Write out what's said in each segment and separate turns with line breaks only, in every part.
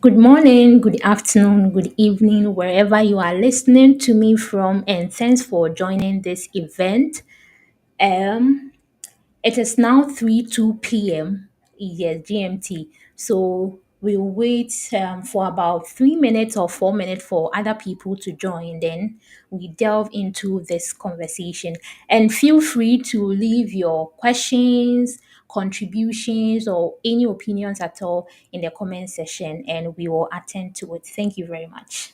Good morning, good afternoon, good evening, wherever you are listening to me from, and thanks for joining this event. Um, it is now 3:02 p.m. Yes, GMT. So we'll wait for about 3 minutes or 4 minutes for other people to join. Then we delve into this conversation. And feel free to leave your questions, contributions, or any opinions at all in the comment section, and we will attend to it. Thank you very much.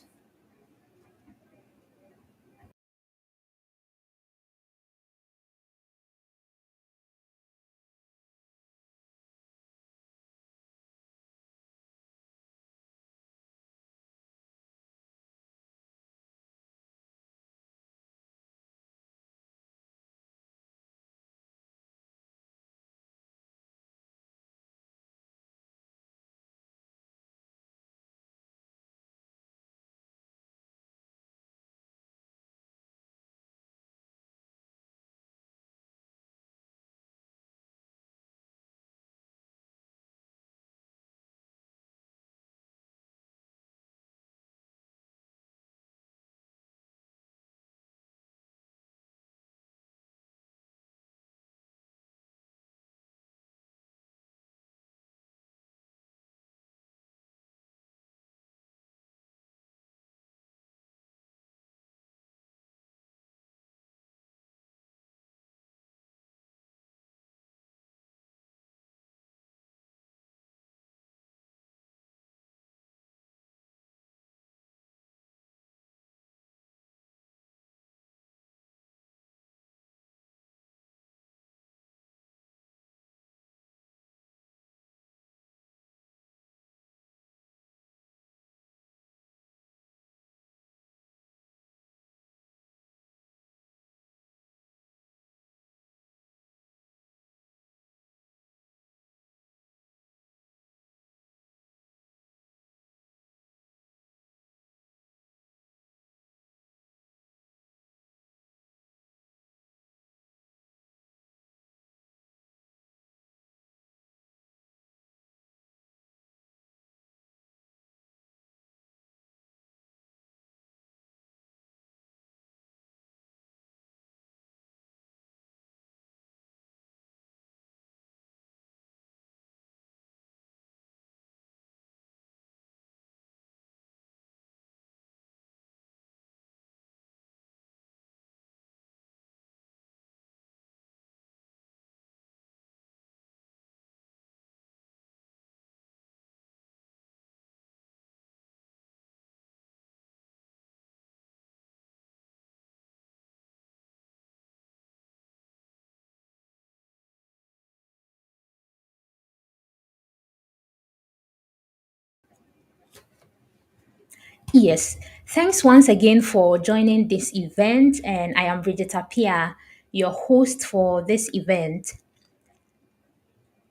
Yes, thanks once again for joining this event. And I am Bridget Apia, your host for this event.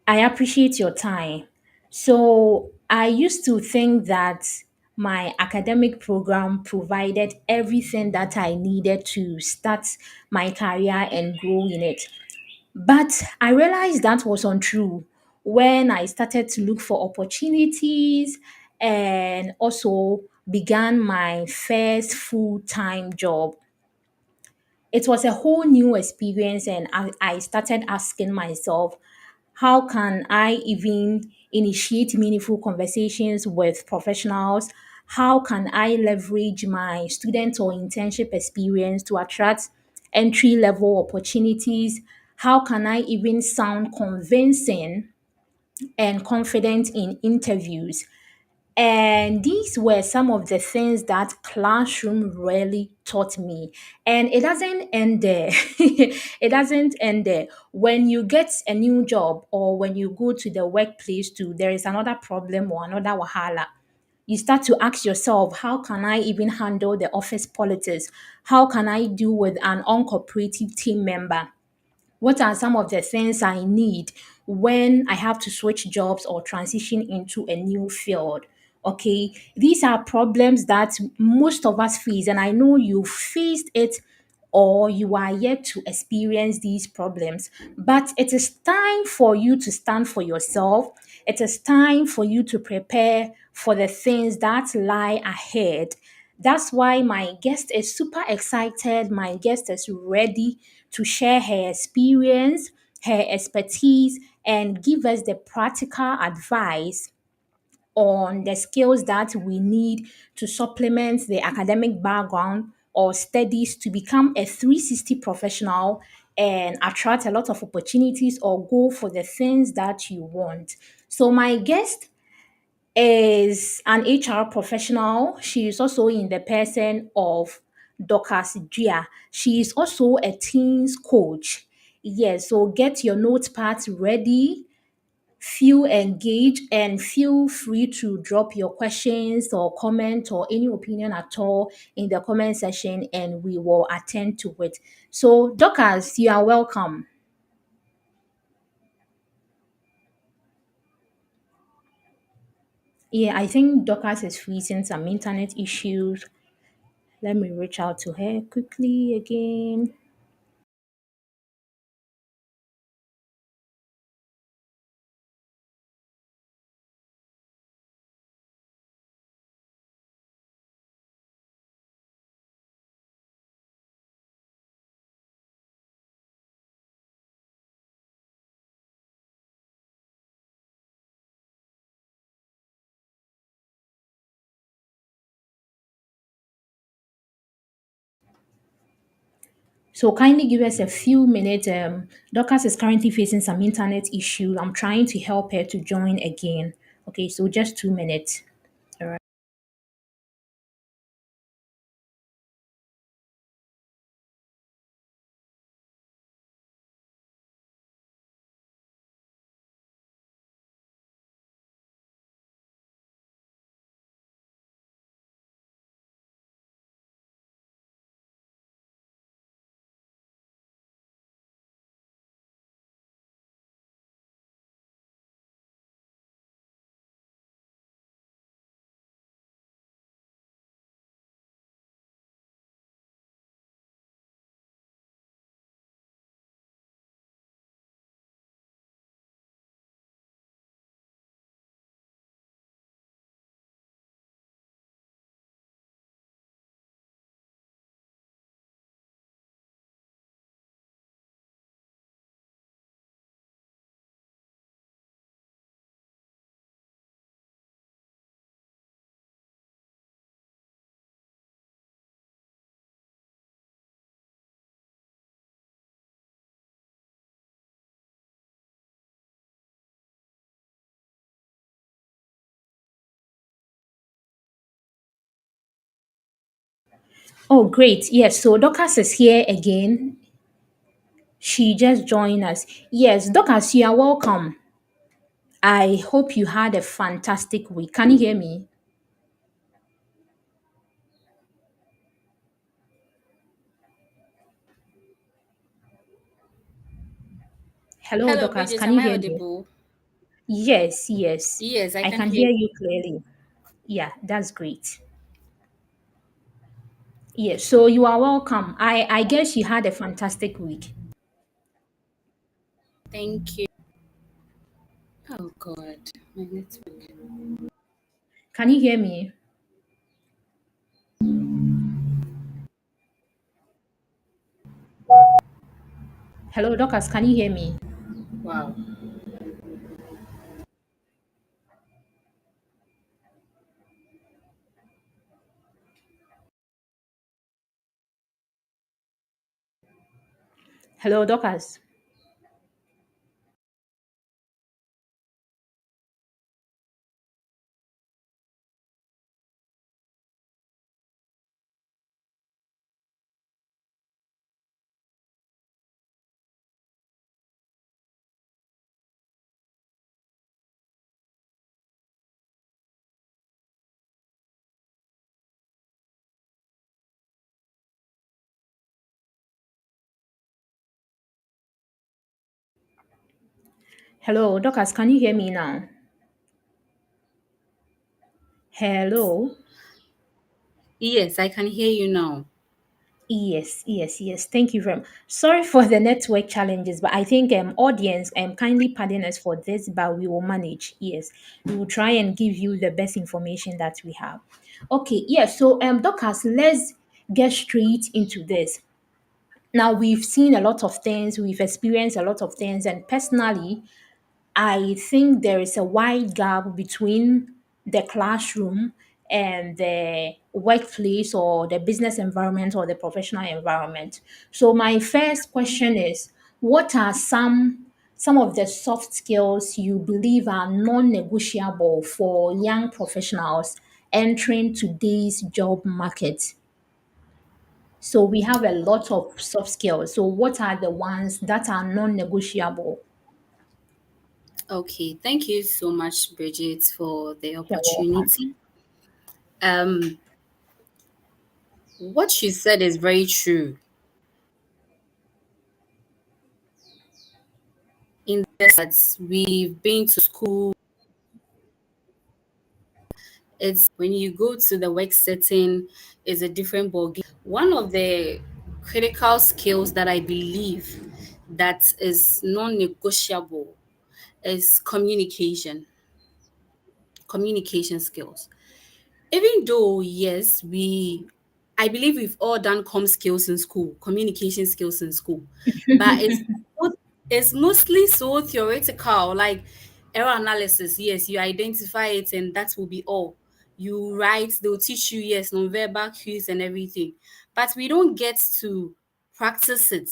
I appreciate your time. So, I used to think that my academic program provided everything that I needed to start my career and grow in it. But I realized that was untrue when I started to look for opportunities and also began my first full time job. It was a whole new experience, and I started asking myself, how can I even initiate meaningful conversations with professionals? How can I leverage my student or internship experience to attract entry level opportunities? How can I even sound convincing and confident in interviews? And these were some of the things that classroom really taught me. And it doesn't end there. It doesn't end there. When you get a new job or when you go to the workplace too, there is another problem or another wahala. You start to ask yourself, how can I even handle the office politics? How can I deal with an uncooperative team member? What are some of the things I need when I have to switch jobs or transition into a new field? Okay, these are problems that most of us face, and I know you faced it or you are yet to experience these problems. But it is time for you to stand for yourself. It is time for you to prepare for the things that lie ahead. That's why my guest is super excited. My guest is ready to share her experience, her expertise, and give us the practical advice on the skills that we need to supplement the academic background or studies to become a 360 professional and attract a lot of opportunities or go for the things that you want. So, my guest is an HR professional. She is also in the person of Dorcas Gia. She is also a teens coach. Yes, so get your notepads ready, feel engaged, and feel free to drop your questions or comment or any opinion at all in the comment section and we will attend to it. So, Dorcas, you are welcome. Yeah, I think Dorcas is facing some internet issues. Let me reach out to her quickly again. So kindly give us a few minutes. Dorcas is currently facing some internet issue. I'm trying to help her to join again. Okay, so just 2 minutes. All right. Oh, great. Yes, so Dorcas is here again. She just joined us. Yes, Dorcas, you are welcome. I hope you had a fantastic week. Can you hear me? Hello,
Hello,
Dorcas,
Bridget.
can
Am
you
I
hear me?
audible?
Yes, yes.
Yes, I
I
can
can
hear.
hear you clearly. Yeah, that's great. Yes, so you are welcome. I guess you had a fantastic week.
Thank you. Oh God, my network.
Can you hear me? Hello, Dorcas, can you hear me?
Wow.
Hello, Dorcas. Hello, Dorcas, can you hear me now? Hello.
Yes, I can hear you now.
Yes, yes, yes. Thank you very much. Sorry for the network challenges, but I think audience kindly pardon us for this, but we will manage. Yes, we will try and give you the best information that we have. Okay, yeah. So Dorcas, let's get straight into this. Now we've seen a lot of things, we've experienced a lot of things, and personally, I think there is a wide gap between the classroom and the workplace or the business environment or the professional environment. So my first question is, what are some of the soft skills you believe are non-negotiable for young professionals entering today's job market? So we have a lot of soft skills. So what are the ones that are non-negotiable?
Okay, thank you so much, Bridget, for the
You're welcome.
opportunity. Um, what you said is very true. In this, that we've been to school, it's when you go to the work setting, is a different ballgame. One of the critical skills that I believe that is non-negotiable is communication skills. Even though, yes, I believe we've all done com skills in school, communication skills in school, but it's mostly so theoretical, like error analysis. Yes, you identify it, and that will be all. You write, they'll teach you, yes, non-verbal cues and everything, but we don't get to practice it.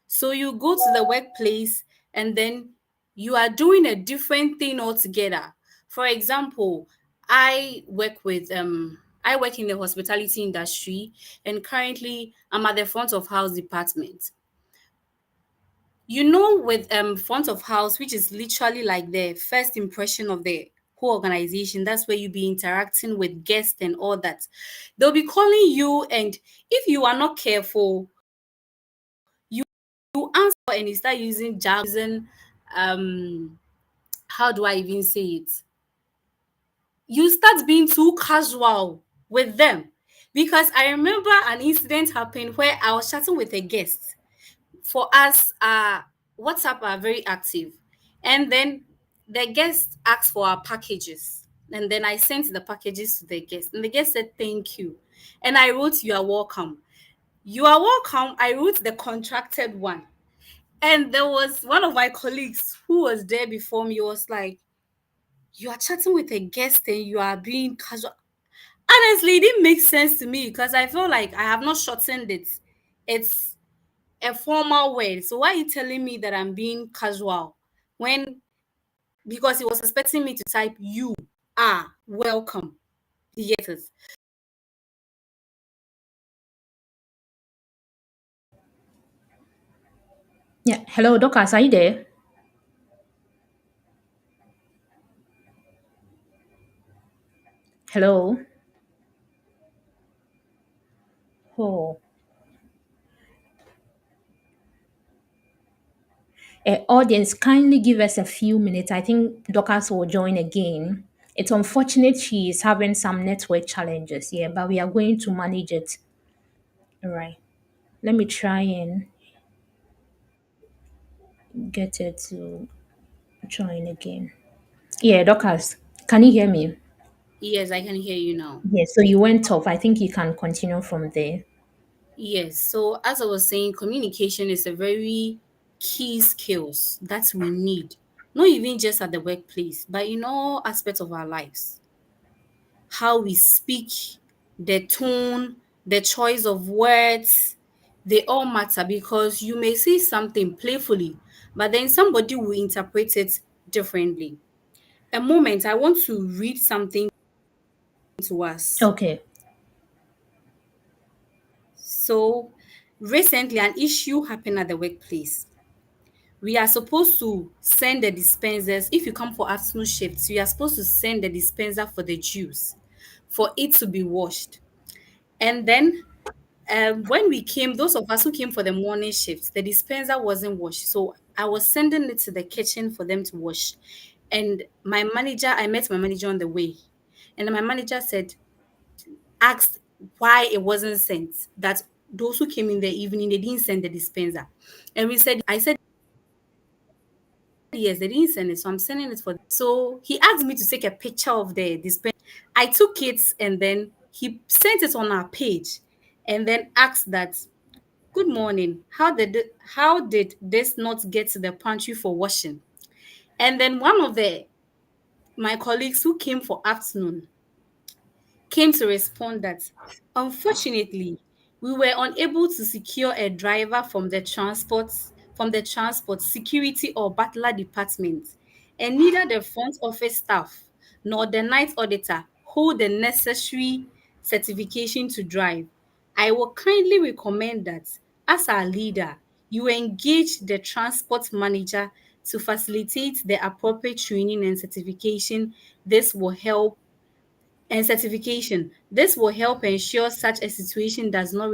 So you go to the workplace, and then you are doing a different thing altogether. For example, I work in the hospitality industry, and currently I'm at the front of house department. With front of house, which is literally like the first impression of the whole organization, that's where you be interacting with guests and all that. They'll be calling you, and if you are not careful, you answer and you start using jargon. um how do I even say it? You start being too casual with them. Because I remember an incident happened where I was chatting with a guest. For us, WhatsApp are very active. And then the guest asked for our packages. And then I sent the packages to the guest. And the guest said, "Thank you." And I wrote, "You are welcome." "You are welcome." I wrote the contracted one. And there was one of my colleagues who was there before me, was like, "You are chatting with a guest and you are being casual." Honestly, it didn't make sense to me because I feel like I have not shortened it. It's a formal word. So why are you telling me that I'm being casual? When Because he was expecting me to type "you are welcome." You get it?
Yeah. Hello, Dorcas, are you there? Hello. Oh, audience, kindly give us a few minutes. I think Dorcas will join again. It's unfortunate she is having some network challenges, yeah, but we are going to manage it. All right. Let me try and get her to join again. Yeah, Dorcas, can you hear me?
Yes, I can hear you now.
Yeah, so you went off. I think you can continue from there.
Yes. So as I was saying, communication is a very key skills that we need. Not even just at the workplace, but in all aspects of our lives. How we speak, the tone, the choice of words, they all matter, because you may say something playfully, but then somebody will interpret it differently. A moment, I want to read something to us.
Okay.
So, recently, an issue happened at the workplace. We are supposed to send the dispensers. If you come for afternoon shifts, we are supposed to send the dispenser for the juice for it to be washed. And then when we came, those of us who came for the morning shift, the dispenser wasn't washed. So I was sending it to the kitchen for them to wash. And I met my manager on the way. And my manager asked why it wasn't sent. That those who came in the evening, they didn't send the dispenser. And we said, I said, yes, they didn't send it, so I'm sending it for them. So he asked me to take a picture of the dispenser. I took it and then he sent it on our page and then asked that, good morning. How did this not get to the pantry for washing? And then one of the my colleagues who came for afternoon came to respond that unfortunately we were unable to secure a driver from the transport security or butler department, and neither the front office staff nor the night auditor hold the necessary certification to drive. I will kindly recommend that as our leader you engage the transport manager to facilitate the appropriate training and certification. This will help and certification. This will help ensure such a situation does not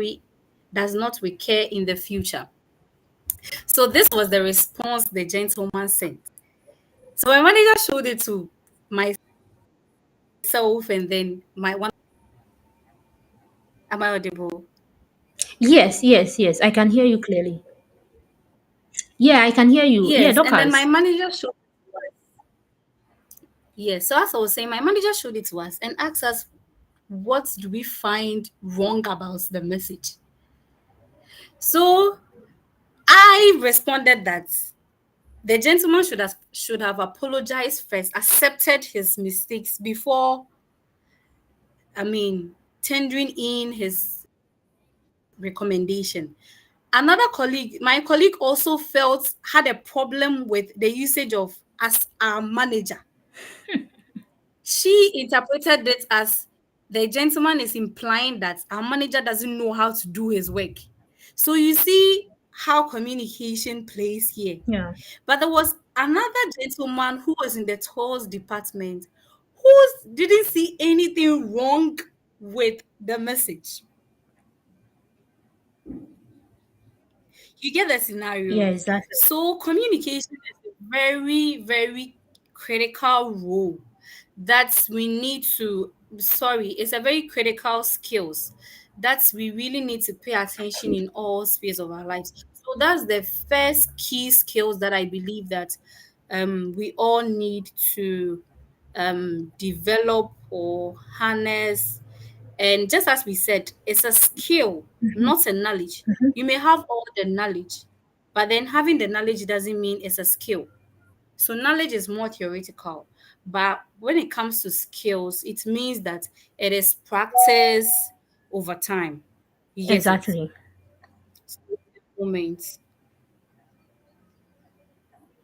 recur in the future. So this was the response the gentleman sent. So my manager showed it to myself and then my one. Am I audible?
Yes, yes, yes. I can hear you clearly. Yeah, I can hear you. Yeah,
Yes, and then my
Dorcas.
manager showed it to us. Yes, so as I was saying, my manager showed it to us and asked us what do we find wrong about the message. So I responded that the gentleman should have apologized first, accepted his mistakes before, I mean, tendering in his recommendation. Another colleague, my colleague also felt had a problem with the usage of as our manager. She interpreted it as the gentleman is implying that our manager doesn't know how to do his work. So you see how communication plays here.
Yeah.
But there was another gentleman who was in the tours department who didn't see anything wrong with the message. You get the
Yeah,
scenario.
exactly.
So communication is a very, very critical role that we need to, sorry, it's a very critical skills that we really need to pay attention in all spheres of our lives. So that's the first key skills that I believe that we all need to develop or harness. And just as we said, it's a skill, not a knowledge. You may have all the knowledge, but then having the knowledge doesn't mean it's a skill. So knowledge is more theoretical. But when it comes to skills, it means that it is practice over time. You get it?
Exactly.
Moment.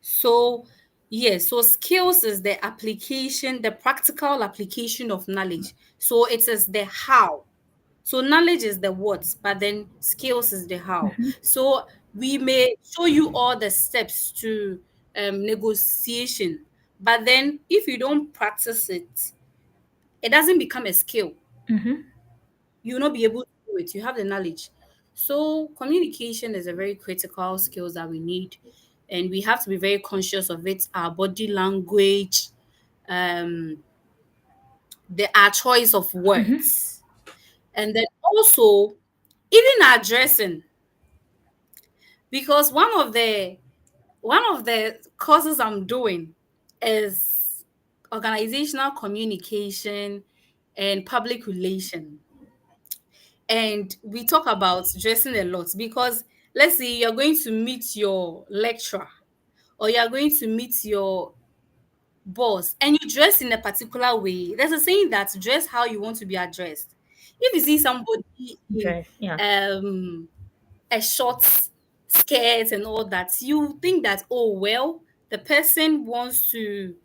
So, yes, so skills is the application, the practical application of knowledge. So it is the how. So knowledge is the what, but then skills is the how. So we may show you all the steps to negotiation, but then if you don't practice it, it doesn't become a skill.
Mm-hmm.
You will not be able to do it. You have the knowledge. So communication is a very critical skills that we need, and we have to be very conscious of it. Our body language, um, our choice of
Mm-hmm.
words, and then also even our dressing, because one of the courses I'm doing is organizational communication and public relation. And we talk about dressing a lot because let's say you're going to meet your lecturer or you're going to meet your boss and you dress in a particular way. There's a saying that dress how you want to be addressed. If you see somebody in
Dress. Yeah.
um a short skirt and all that, you think that, oh, well, the person wants to,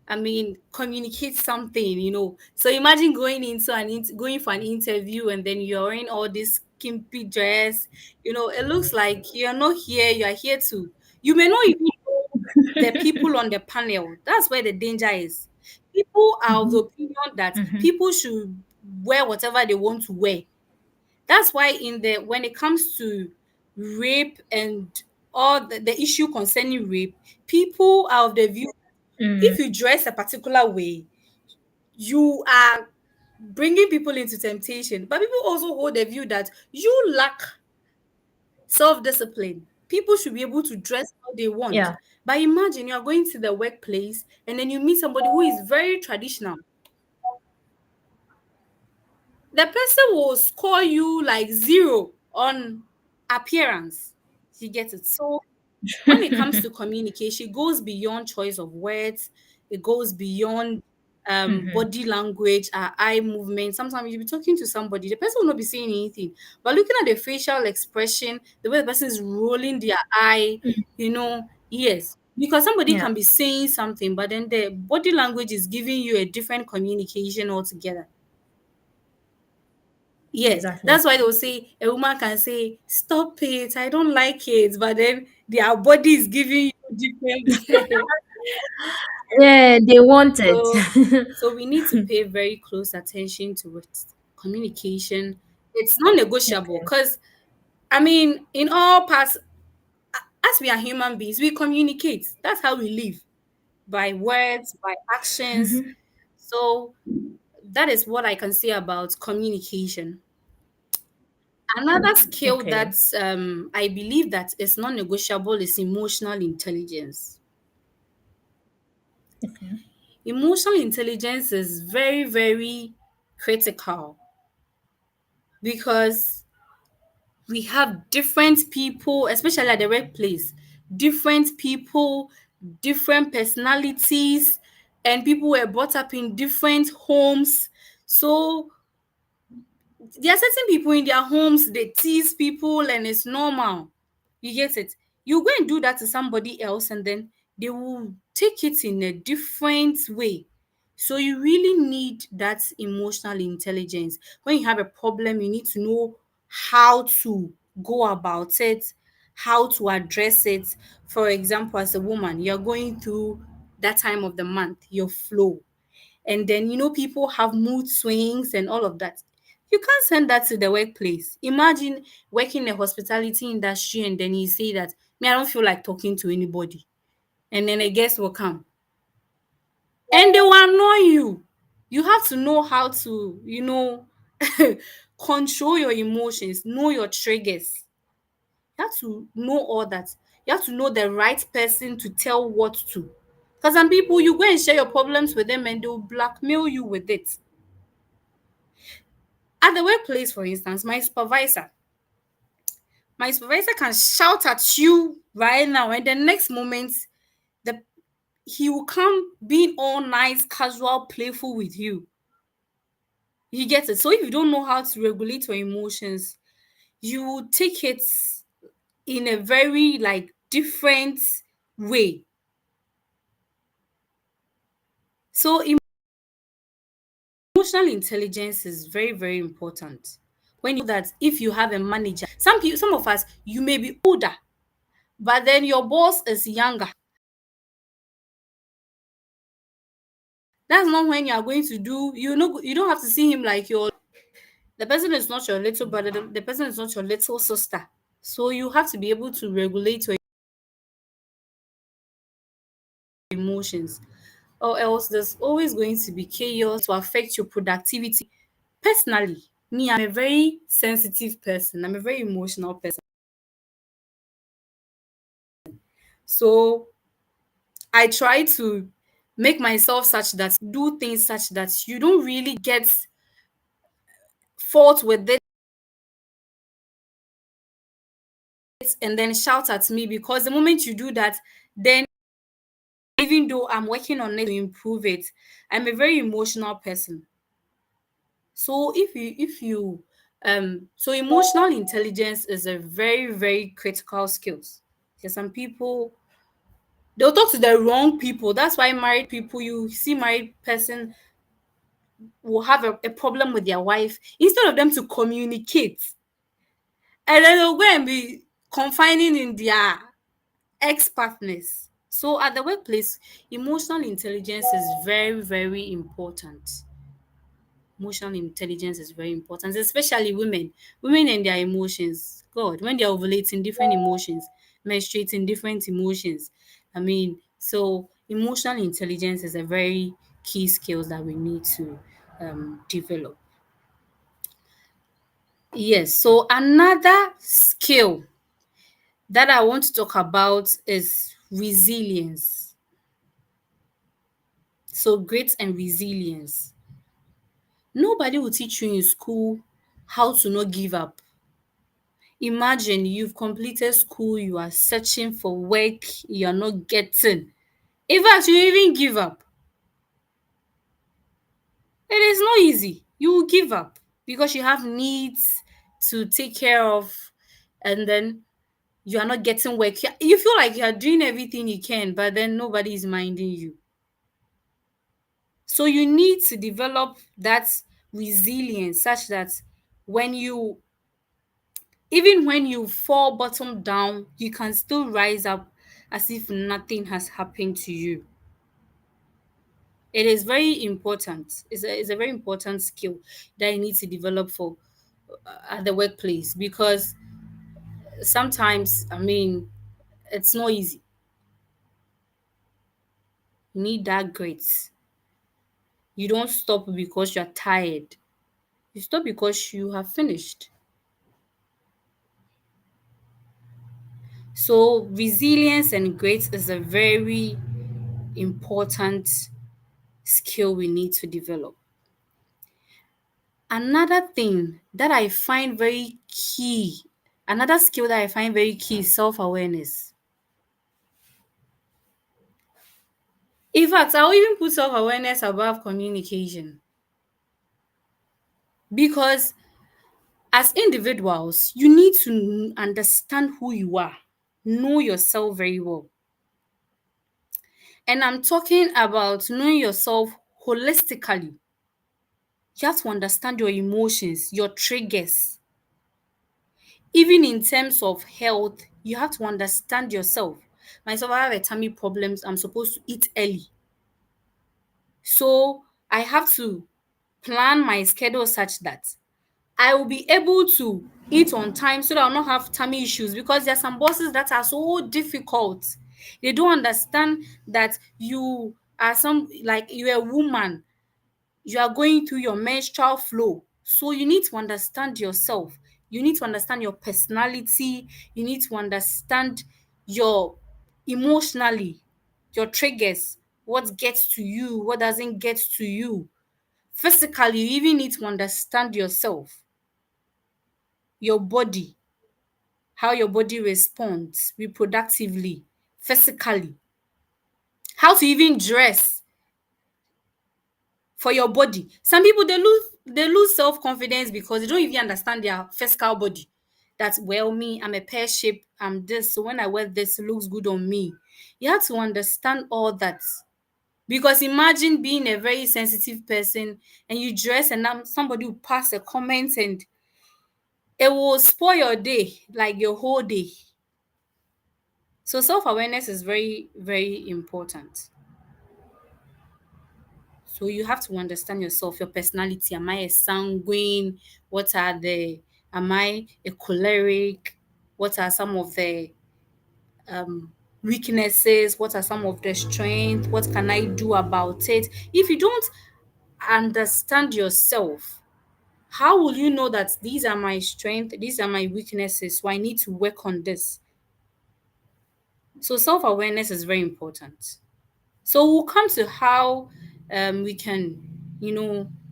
I mean, communicate something. So imagine going for an interview and then you're wearing all this skimpy dress. It looks like you're not here, you are here to, you may not even know the people on the panel. That's where the danger is. People are of the
Mm-hmm.
opinion that
Mm-hmm.
people should wear whatever they want to wear. That's why when it comes to rape and all the issue concerning rape, people are of the view
Mm.
if you dress a particular way, you are bringing people into temptation. But people also hold the view that you lack. self-discipline. People should be able to dress how they want.
Yeah.
But imagine you're going to the workplace and then you meet somebody who is very traditional. The person will score you like zero on appearance. You get it? So when it comes to communication, it goes beyond choice of words, it goes beyond
Mhm.
body language, eye movement. Sometimes you'll be talking to somebody, the person will not be saying anything, but looking at the facial expression, the way the person is rolling their eye, yes. Because somebody
Yeah.
can be saying something, but then the body language is giving you a different communication altogether. Yes,
Exactly.
that's why they'll say a woman can say, "Stop it, I don't like it," but then their body is giving you different.
Yeah, they want it.
so, so we need to pay very close attention to it. Communication, it's non-negotiable
Okay.
because I mean, in all parts, as we are human beings, we communicate. That's how we live by words, by actions.
Mhm.
So that is what I can say about communication. Another skill
Okay.
that I believe that is non-negotiable is emotional intelligence.
Okay.
Emotional intelligence is very, very critical because we have different people, especially at the workplace, different people, different personalities, and people were brought up in different homes. So there are certain people in their homes, they tease people and it's normal. You get it? You go and do that to somebody else and then they will take it in a different way. So you really need that emotional intelligence. When you have a problem, you need to know how to go about it, how to address it. For example, as a woman, you're going through that time of the month, your flow, and then people have mood swings and all of that. You can't send that to the workplace. Imagine working in a hospitality industry and then you say that, me, I don't feel like talking to anybody, and then a guest will come and they will annoy you. You have to know how to control your emotions, know your triggers. You have to know all that. You have to know the right person to tell what to, because some people, you go and share your problems with them and they'll blackmail you with it. At the workplace, for instance, my supervisor can shout at you right now, and the next moment, the he will come being all nice, casual, playful with you. You get it? So if you don't know how to regulate your emotions, you will take it in a very like different way. So emotional intelligence is very, very important. When you know that if you have a manager, some of us, you may be older, but then your boss is younger. That's not when you are going to do, you don't have to see him like your, the person is not your little brother, the person is not your little sister. So you have to be able to regulate your emotions, or else there's always going to be chaos to affect your productivity. Personally, me, I'm a very sensitive person, I'm a very emotional person. So I try to make myself such that, do things such that you don't really get fault with it and then shout at me, because the moment you do that, then even though I'm working on it to improve it, I'm a very emotional person. So so emotional intelligence is a very, very critical skills. There's some people, they'll talk to the wrong people. That's why married people, you see married person will have a problem with their wife, instead of them to communicate, and then they'll go and be confining in their ex-partners. So at the workplace, emotional intelligence is very, very important. Emotional intelligence is very important, especially women. Women and their emotions. God, when they're ovulating, different emotions, menstruating, different emotions. I mean, so emotional intelligence is a very key skill that we need to develop. Yes. So another skill. that I want to talk about is resilience. So, grit and resilience. Nobody will teach you in school how to not give up. Imagine you've completed school, you are searching for work, you're not getting. In fact, you even give up. It is not easy. You will give up because you have needs to take care of, and then you are not getting work. You feel like you are doing everything you can, but then nobody is minding you. So you need to develop that resilience such that when you, even when you fall bottom down, you can still rise up as if nothing has happened to you. It is very important. It's a very important skill that you need to develop for at the workplace, because sometimes, I mean, it's not easy. You need that grit. You don't stop because you're tired. You stop because you have finished. So resilience and grit is a very important skill we need to develop. Another thing that I find very key, another skill that I find very key is self-awareness. In fact, I'll even put self-awareness above communication, because as individuals, you need to understand who you are, know yourself very well. And I'm talking about knowing yourself holistically. You have to understand your emotions, your triggers. Even in terms of health, you have to understand yourself. Myself, I have a tummy problems. I'm supposed to eat early. So I have to plan my schedule such that I will be able to eat on time so that I'll not have tummy issues, because there are some bosses that are so difficult. They don't understand that you are like you're a woman, you are going through your menstrual flow. So you need to understand yourself. You need to understand your personality. You need to understand your emotionally, your triggers, what gets to you, what doesn't get to you. Physically, you even need to understand yourself, your body, how your body responds reproductively, physically, how to even dress for your body. Some people, they lose self-confidence because they don't even understand their physical body. That, well, me, I'm a pear shape, I'm this, so when I wear this, it looks good on me. You have to understand all that. Because imagine being a very sensitive person and you dress and somebody will pass a comment and it will spoil your day, like your whole day. So self-awareness is very, very important. So you have to understand yourself, your personality. Am I a sanguine? What are the Am I a choleric? What are some of the um weaknesses? What are some of the strengths? What can I do about it? If you don't understand yourself, how will you know that these are my strengths, these are my weaknesses, so I need to work on this? So self-awareness is very important. So we'll come to how we can,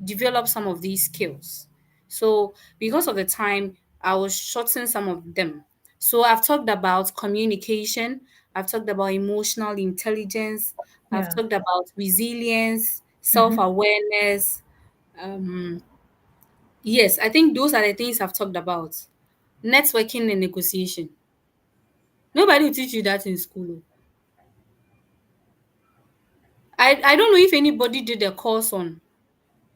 develop some of these skills. So because of the time, I will shorten some of them. So I've talked about communication, I've talked about emotional intelligence, I've
Yeah.
talked about resilience,
Mm-hmm.
self-awareness. Um, yes, I think those are the things I've talked about. Networking and negotiation. Nobody will teach you that in school. Oh. I don't know if anybody did a course on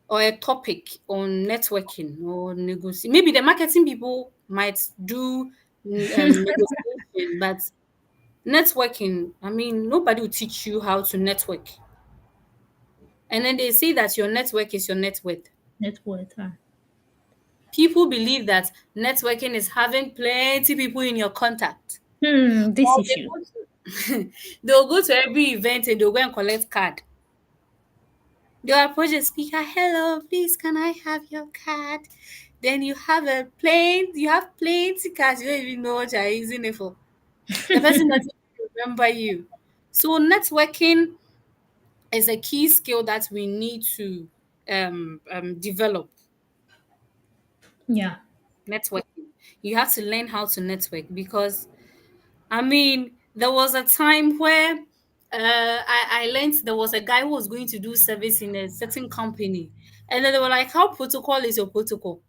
or a topic on networking or negotiation. Maybe the marketing people might do negotiation, but networking, I mean, nobody will teach you how to network. And then they say that your network is your net worth.
Net worth.
People believe that networking is having plenty people in your contact.
This
Or
issue.
they'll go to every event and they'll go and collect card. They'll approach the speaker, hello, please, can I have your card? Then you have plenty cards, you don't even know what you're using it for. The person doesn't remember you. So networking is a key skill that we need to develop.
Yeah.
Networking. You have to learn how to network because I mean, there was a time where I learned there was a guy who was going to do service in a certain company. And then they were like, how protocol is your protocol?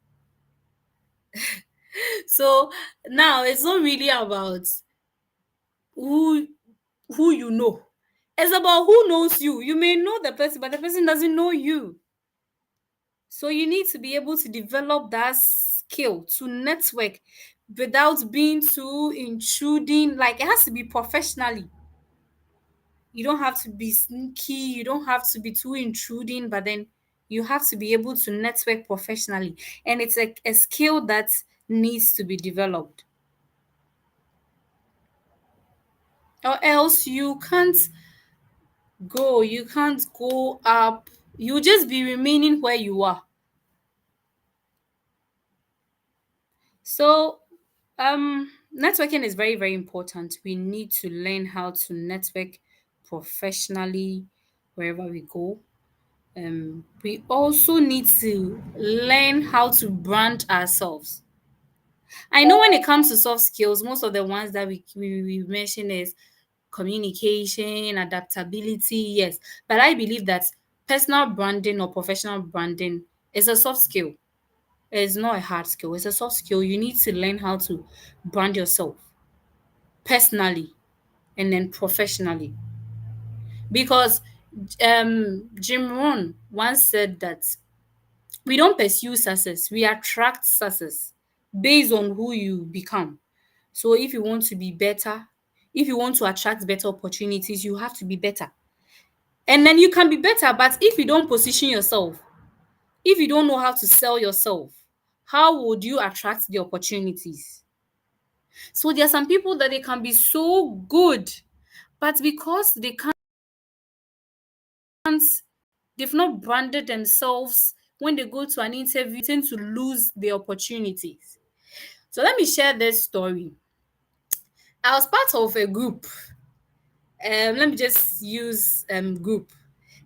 So now it's not really about who who you know. It's about who knows you. You may know the person, but the person doesn't know you. So you need to be able to develop that skill to network without being too intruding. Like it has to be professionally. You don't have to be sneaky, you don't have to be too intruding, but then you have to be able to network professionally. And it's a skill that needs to be developed. Or else you can't go up. You just be remaining where you are. So networking is very, very important. We need to learn how to network professionally wherever we go. We also need to learn how to brand ourselves. I know when it comes to soft skills, most of the ones that we mention is communication, adaptability, yes. But I believe that personal branding or professional branding is a soft skill. It's not a hard skill, it's a soft skill. You need to learn how to brand yourself personally and then professionally. Because Jim Rohn once said that we don't pursue success, we attract success based on who you become. So if you want to be better, if you want to attract better opportunities, you have to be better. And then you can be better, but if you don't position yourself, if you don't know how to sell yourself, how would you attract the opportunities? So there are some people that they can be so good, but because they've not branded themselves when they go to an interview, tend to lose the opportunities. So let me share this story. I was part of a group. Let me just use group.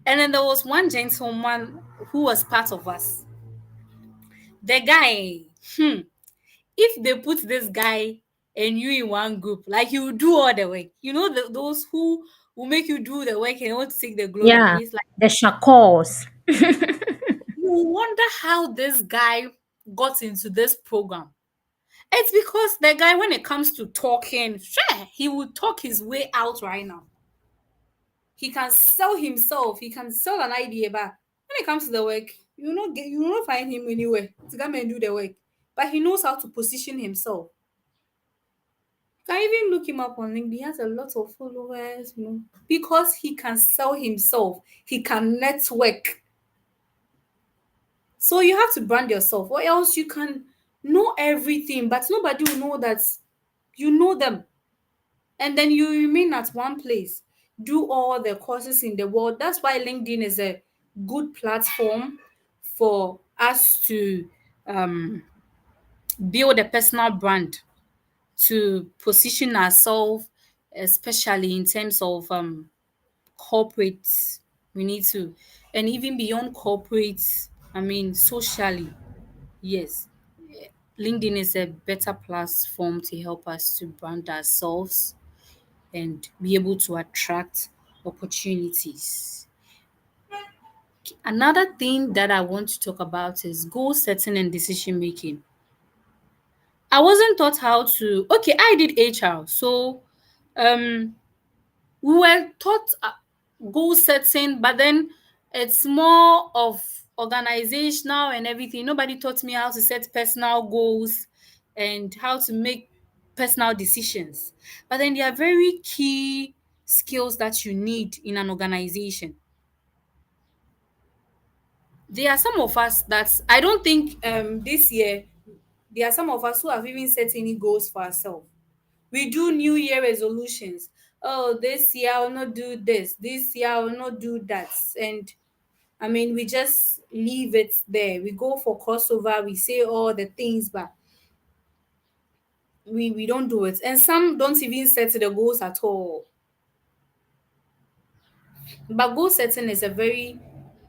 And then there was one gentleman who was part of us. The guy, if they put this guy and you in one group, like you do all the work. You know those who will make you do the work and want to take the glory.
Yeah.
He's like,
The shakos.
you wonder how this guy got into this program. It's because the guy, when it comes to talking, sure, he will talk his way out right now. He can sell himself, he can sell an idea, but when it comes to the work, you will not find him anywhere to come and do the work. But he knows how to position himself. You can even look him up on LinkedIn. He has a lot of followers, because he can sell himself, he can network. So you have to brand yourself, or else you can know everything, but nobody will know that you know them. And then you remain at one place, do all the courses in the world. That's why LinkedIn is a good platform for us to um, build a personal brand, to position ourselves, especially in terms of corporates. We need to, and even beyond corporates, I mean, socially, yes. LinkedIn is a better platform to help us to brand ourselves and be able to attract opportunities. Another thing that I want to talk about is goal setting and decision making. I wasn't taught how to, okay, I did HR. So um we were taught goal setting, but then it's more of organizational and everything. Nobody taught me how to set personal goals and how to make personal decisions. But then there are very key skills that you need in an organization. There are some of us that I don't think this year, there are some of us who have even set any goals for ourselves. We do New Year resolutions. Oh, this year I will not do this. This year I will not do that. And I mean, we just leave it there. We go for crossover. We say all the things, but we don't do it, and some don't even set the goals at all. But goal setting is a very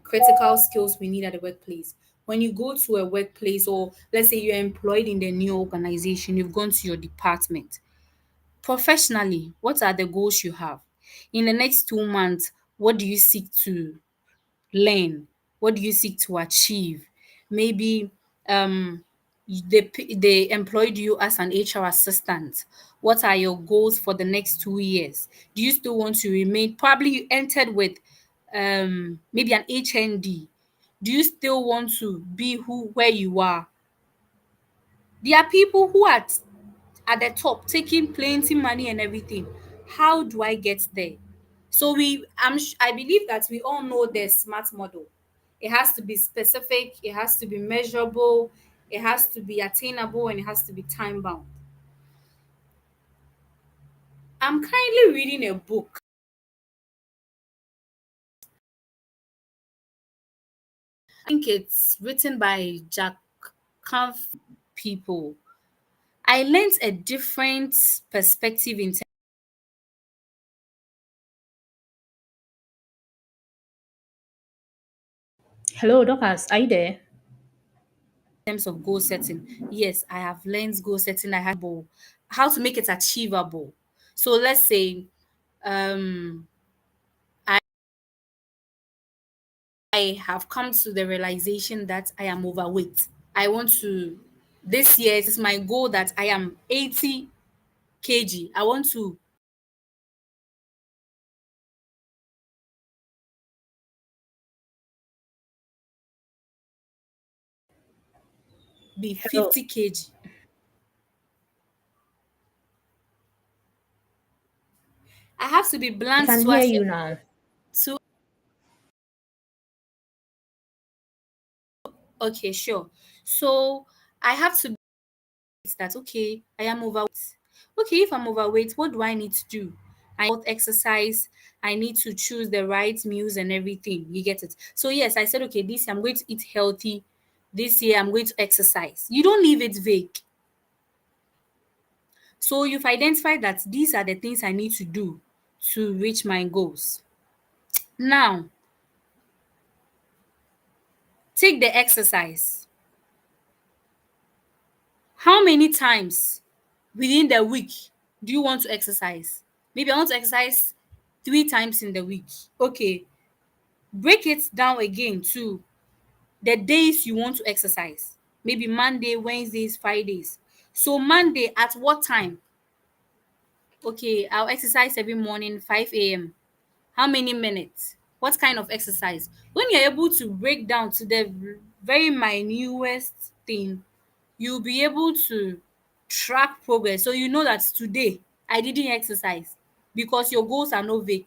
critical skills we need at the workplace. When you go to a workplace, or let's say you're employed in the new organization, you've gone to your department. Professionally, what are the goals you have? In the next 2 months, what do you seek to learn? What do you seek to achieve? Maybe they employed you as an HR assistant. What are your goals for the next 2 years? Do you still want to remain? Probably you entered with maybe an HND. Do you still want to be where you are? There are people who are at the top taking plenty money and everything. How do I get there? So I believe that we all know the SMART model. It has to be specific, it has to be measurable, it has to be attainable, and it has to be time bound. I'm currently reading a book. I think it's written by Jack Canf people. I learned a different perspective in
Hello, Dorcas. Are you there?
terms of goal setting. Yes, I have learned goal setting. I have how to make it achievable. So let's say um I have come to the realization that I am overweight. I want to this year it is my goal that I am 80 kg. I want to be
Hello.
50 kg. I have to be
I
blunt
can
to
hear
accept
you now.
to okay, sure. So I have to that okay, I am overweight. Okay, if I'm overweight, what do I need to do? I need exercise, I need to choose the right meals and everything. You get it? So yes, I said okay, this year I'm going to eat healthy. This year I'm going to exercise. You don't leave it vague. So you've identified that these are the things I need to do to reach my goals. Now, take the exercise. How many times within the week do you want to exercise? Maybe I want to exercise 3 times in the week. Okay, break it down again to the days you want to exercise. Maybe Monday, Wednesdays, Fridays. So Monday at what time? Okay, I'll exercise every morning 5 a.m. How many minutes? What kind of exercise? When you're able to break down to the very minutest thing, you'll be able to track progress. So you know that today I didn't exercise because your goals are not vague.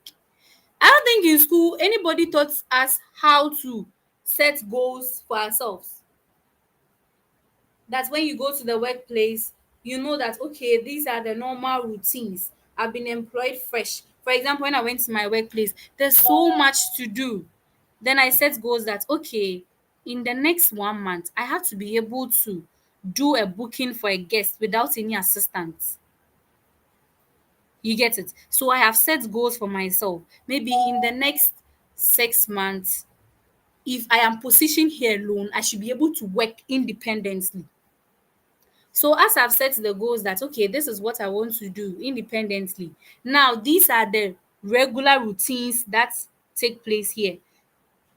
I don't think in school anybody taught us how to set goals for ourselves. That when you go to the workplace, you know that okay, these are the normal routines. I've been employed fresh. For example, when I went to my workplace, there's so much to do. Then I set goals that okay, in the next 1 month, I have to be able to do a booking for a guest without any assistance. You get it? So I have set goals for myself. Maybe in the next 6 months, if I am positioned here alone, I should be able to work independently. So as I've set the goals that okay, this is what I want to do independently. Now these are the regular routines that take place here.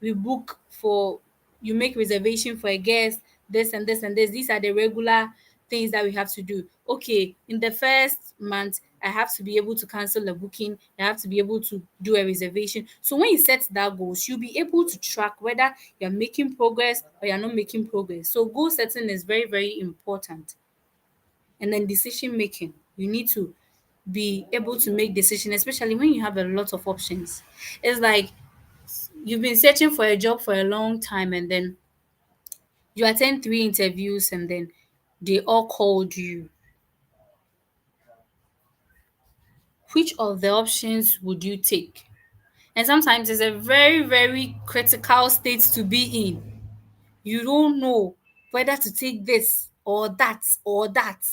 We book for you make reservation for a guest, this and this and this. These are the regular things that we have to do. Okay, in the first month, I have to be able to cancel a booking. I have to be able to do a reservation. So when you set that goals, you'll be able to track whether you're making progress or you're not making progress. So goal setting is very, very important. And then decision making, you need to be able to make decision, especially when you have a lot of options. It's like you've been searching for a job for a long time and then you attend 3 interviews and then they all called you. Which of the options would you take? And sometimes it's a very, very critical state to be in. You don't know whether to take this or that or that.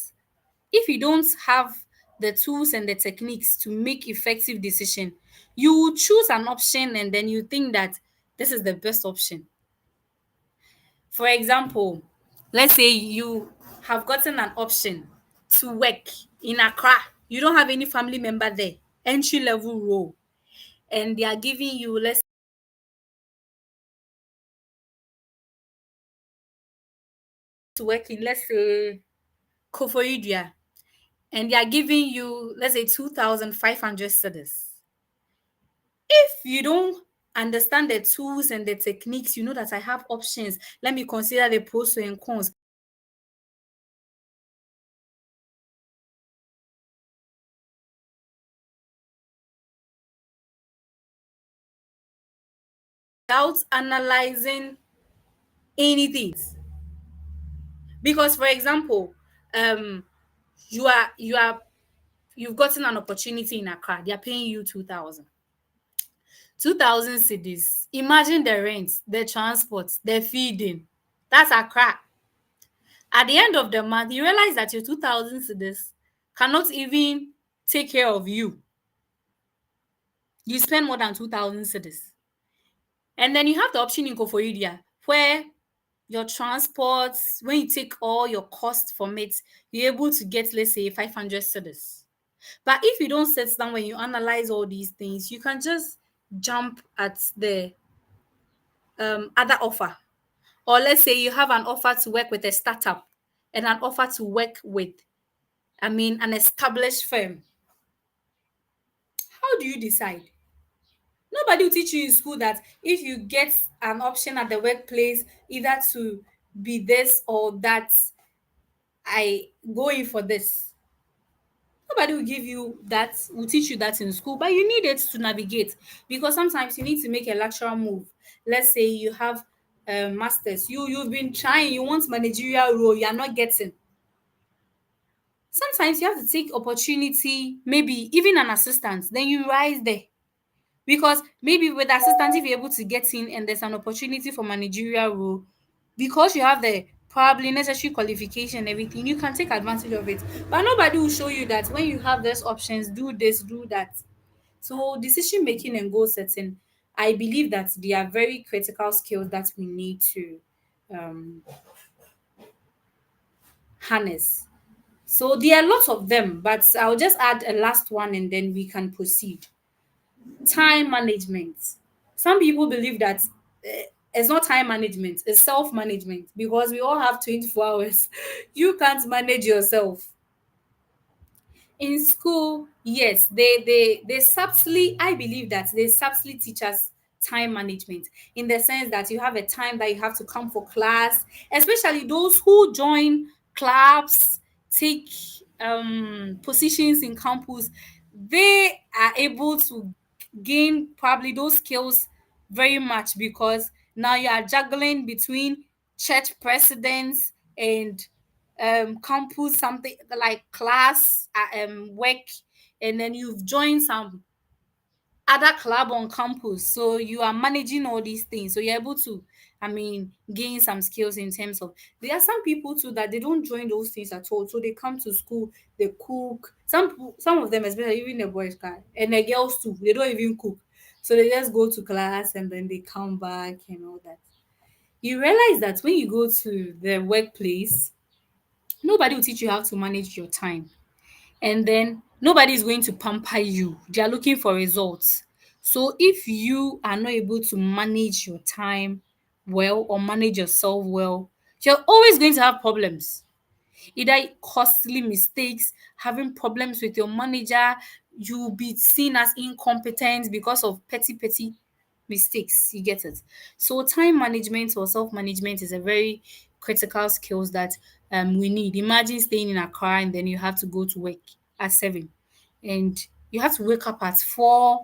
If you don't have the tools and the techniques to make effective decision, you will choose an option and then you think that this is the best option. For example, let's say you have gotten an option to work in Accra. You don't have any family member there, entry level role, and they are giving you, let's to work in, let's say, Koforidua, and they are giving you, let's say, 2,500 cedis. If you don't understand the tools and the techniques, you know that I have options. Let me consider the pros and cons. Without analyzing anything. Because, for example, um, you've gotten an opportunity in Accra. They are paying you 2,000 cedis. Imagine the rent, the transport, the feeding. That's Accra. At the end of the month, you realize that your 2,000 cedis cannot even take care of you. You spend more than 2,000 cedis. And then you have the option in Kofoidia where your transport, when you take all your costs from it, you're able to get, let's say, 500 cedis. But if you don't sit down when you analyze all these things, you can just jump at the other offer. Or let's say you have an offer to work with a startup and an offer to work with, an established firm. How do you decide? Nobody will teach you in school that if you get an option at the workplace, either to be this or that, I go in for this. Nobody will give you that, will teach you that in school, but you need it to navigate because sometimes you need to make a lateral move. Let's say you have masters, you've been trying, you want managerial role, you are not getting. Sometimes you have to take opportunity, maybe even an assistant, then you rise there. Because maybe with assistant, if you're able to get in and there's an opportunity for managerial role, because you have the probably necessary qualification and everything, you can take advantage of it. But nobody will show you that when you have those options, do this, do that. So decision making and goal setting, I believe that they are very critical skills that we need to um, harness. So there are lots of them, but I'll just add a last one and then we can proceed. Time management. Some people believe that it's not time management, it's self management because we all have 24 hours. You can't manage yourself. In school, yes, they subtly, I believe that they subtly teach us time management in the sense that you have a time that you have to come for class, especially those who join clubs, take positions in campus. They are able to gain probably those skills very much because now you are juggling between church presidents and campus, something like class, work, and then you've joined some other club on campus, so you are managing all these things, so you're able to gain some skills in terms of. There are some people too that they don't join those things at all, so they come to school, they cook. Some of them, especially even the boys guy and the girls too, they don't even cook, so they just go to class and then they come back and all that. You realize that when you go to the workplace, nobody will teach you how to manage your time. And then nobody is going to pamper you. They are looking for results. So if you are not able to manage your time well or manage yourself well, you're always going to have problems. Either costly mistakes, having problems with your manager, you'll be seen as incompetent because of petty mistakes. You get it? So time management or self-management is a very critical skills that we need. Imagine staying in a car and then you have to go to work at 7 and you have to wake up at 4.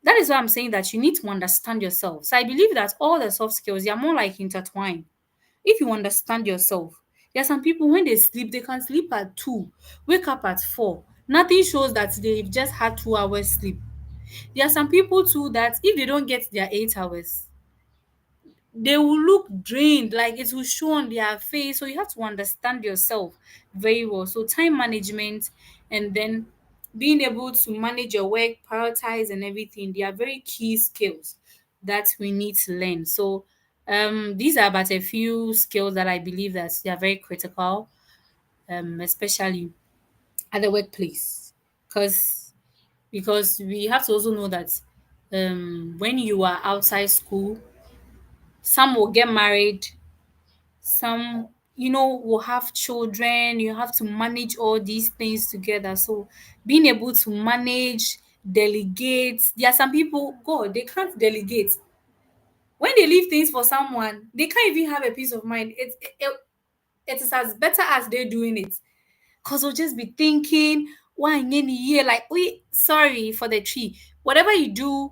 That is why I'm saying that you need to understand yourself. So I believe that all the soft skills, they are more like intertwined. If you understand yourself, there are some people when they sleep, they can sleep at 2, wake up at 4. Nothing shows that they've just had 2 hours sleep. There are some people too that if they don't get their 8 hours, they will look drained, like it will show on their face. So you have to understand yourself very well. So time management, and then being able to manage your work, prioritize and everything, they are very key skills that we need to learn. So these are but a few skills that I believe that they are very critical, especially at the workplace. Because we have to also know that when you are outside school, some will get married, some will have children. You have to manage all these things together. So being able to manage, delegate. There are some people, god, they can't delegate. When they leave things for someone, they can't even have a peace of mind. It is as better as they're doing it, because they'll just be thinking, why in any year, like, wait, sorry for the tree, whatever you do,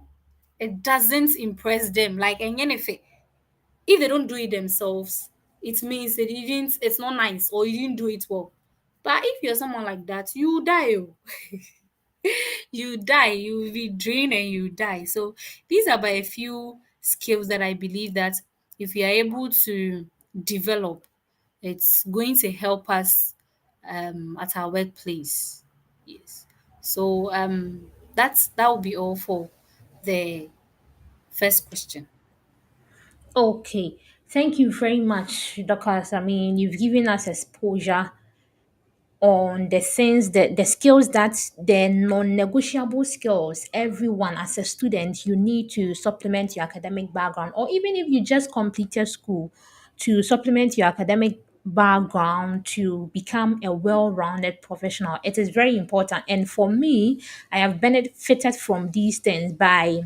it doesn't impress them. Like, and if they don't do it themselves, it means they didn't, it's not nice, or you didn't do it well. But if you're someone like that, you die. Oh. You die, you will be drained and you die. So these are by a few skills that I believe that if we are able to develop, it's going to help us at our workplace. Yes. So that will be all for the first question.
Okay. Thank you very much, Dokas. I mean, you've given us exposure on the things that the skills that the non-negotiable skills everyone as a student you need to supplement your academic background, or even if you just completed school, to supplement your academic background to become a well-rounded professional. It is very important, and for me, I have benefited from these things by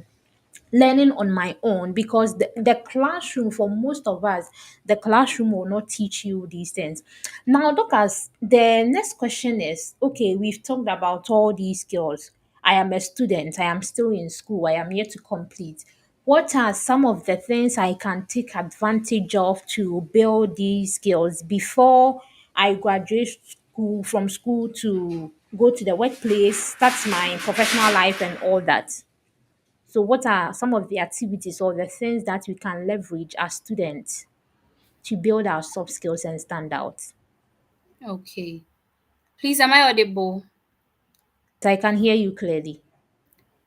learning on my own, because the classroom, for most of us, the classroom will not teach you these things. Now, Docas, the next question is, okay, we've talked about all these skills. I am a student, I am still in school, I am yet to complete. What are some of the things I can take advantage of to build these skills before I graduate school to go to the workplace, start my professional life and all that? So, what are some of the activities or the things that we can leverage as students to build our soft skills and stand out?
Okay. Please, am I audible?
So I can hear you clearly.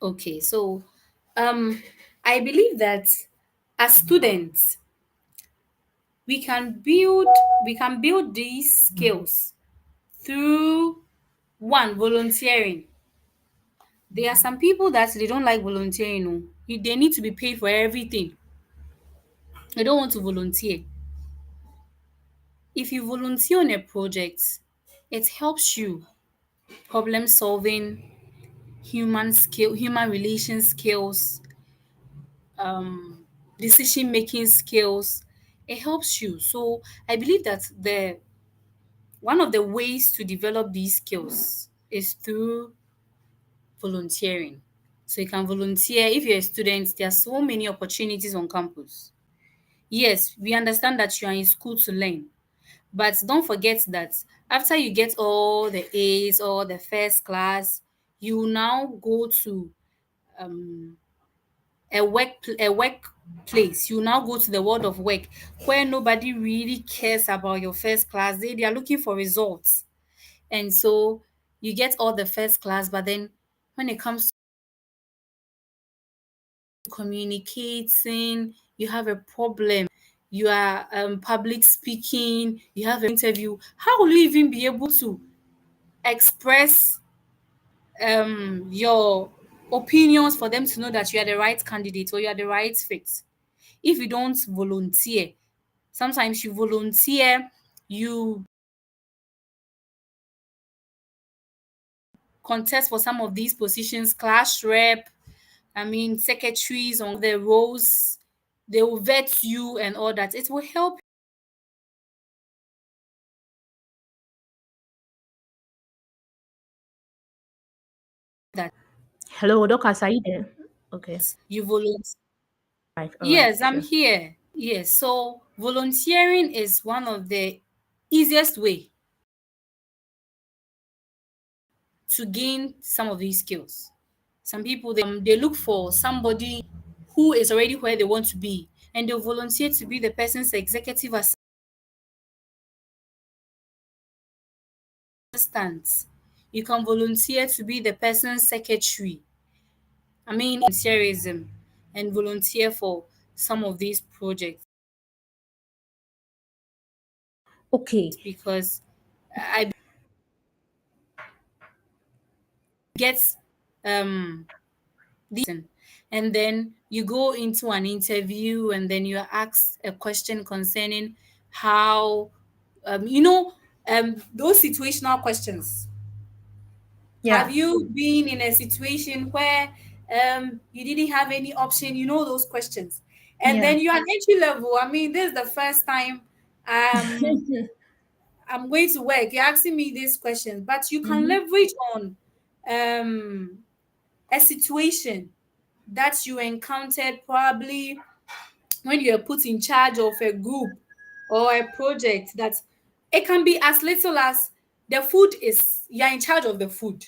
Okay. So um I believe that as students, we can build these skills through one, volunteering. There are some people that they don't like volunteering. Oh. They need to be paid for everything. They don't want to volunteer. If you volunteer on a project, it helps you problem solving, human relation skills, um, decision making skills. It helps you. So I believe that the one of the ways to develop these skills is through volunteering. So you can volunteer if you're a student. There are so many opportunities on campus. Yes, we understand that you are in school to learn, but don't forget that after you get all the A's or the first class, you now go to um, a workplace. You now go to the world of work where nobody really cares about your first class. They are looking for results, and so you get all the first class, but then when it comes to communicating, you have a problem. You are public speaking, you have an interview. How will you even be able to express your opinions for them to know that you are the right candidate or you are the right fit if you don't volunteer? Sometimes you volunteer, you contest for some of these positions, class rep, I mean, secretaries on the roles, they will vet you and all that. It will help that
Hello, Docas, are you there? Okay.
you volunteer.
Right. All right.
Yes, I'm
Sure.
here. Yes, so volunteering is one of the easiest way to gain some of these skills. Some people they look for somebody who is already where they want to be, and they'll volunteer to be the person's executive assistant. You can volunteer to be the person's secretary. I mean, volunteerism and volunteer for some of these projects
Okay.
because I get um this, and then you go into an interview and then you're asked a question concerning how those situational questions. Have
Yeah.
you been in a situation where you didn't have any option? You know those questions. And
Yeah.
then you're at entry level. I mean, this is the first time um, I'm going to work. You're asking me these questions, but you can
Mm-hmm.
leverage on um, a situation that you encountered probably when you're put in charge of a group or a project, that it can be as little as the food is, you're in charge of the food.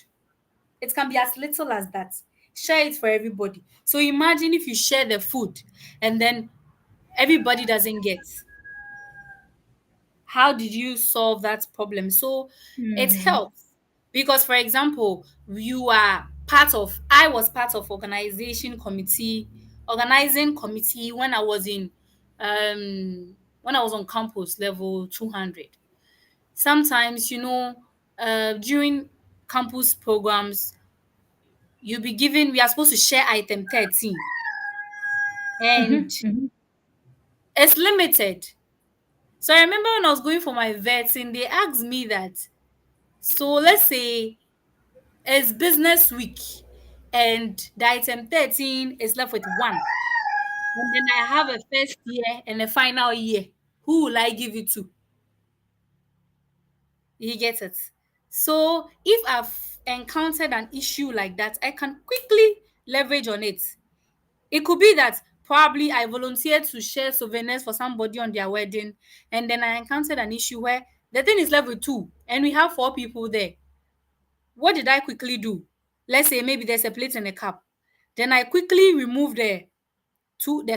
It can be as little as that. Share it for everybody. So imagine if you share the food and then everybody doesn't get. How did you solve that problem? So it
Mm-hmm.
helps because, for example, I was part of organizing committee when I was on campus level 200. Sometimes, during campus programs, we are supposed to share item 13, and
Mm-hmm.
it's limited. So I remember when I was going for my vetting, they asked me that, so let's say it's business week and the item 13 is left with one. And then I have a first year and a final year. Who will I give it to? You get it? So if I've encountered an issue like that, I can quickly leverage on it. It could be that probably I volunteered to share souvenirs for somebody on their wedding, and then I encountered an issue where the thing is level two, and we have four people there. What did I quickly do? Let's say maybe there's a plate and a cup. Then I quickly remove the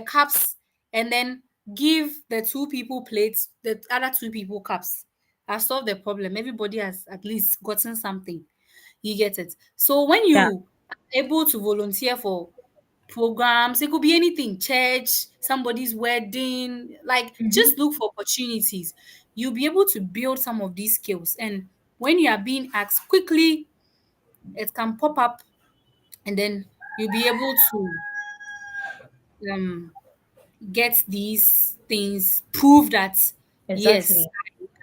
cups and then give the two people plates, the other two people cups. I solved the problem. Everybody has at least gotten something. You get it? So when
Yeah.
you are able to volunteer for programs, it could be anything, church, somebody's wedding, like
Mm-hmm.
just look for opportunities. You'll be able to build some of these skills. And when you are being asked quickly, it can pop up, and then you'll be able to um get these things, prove that yes,
Exactly.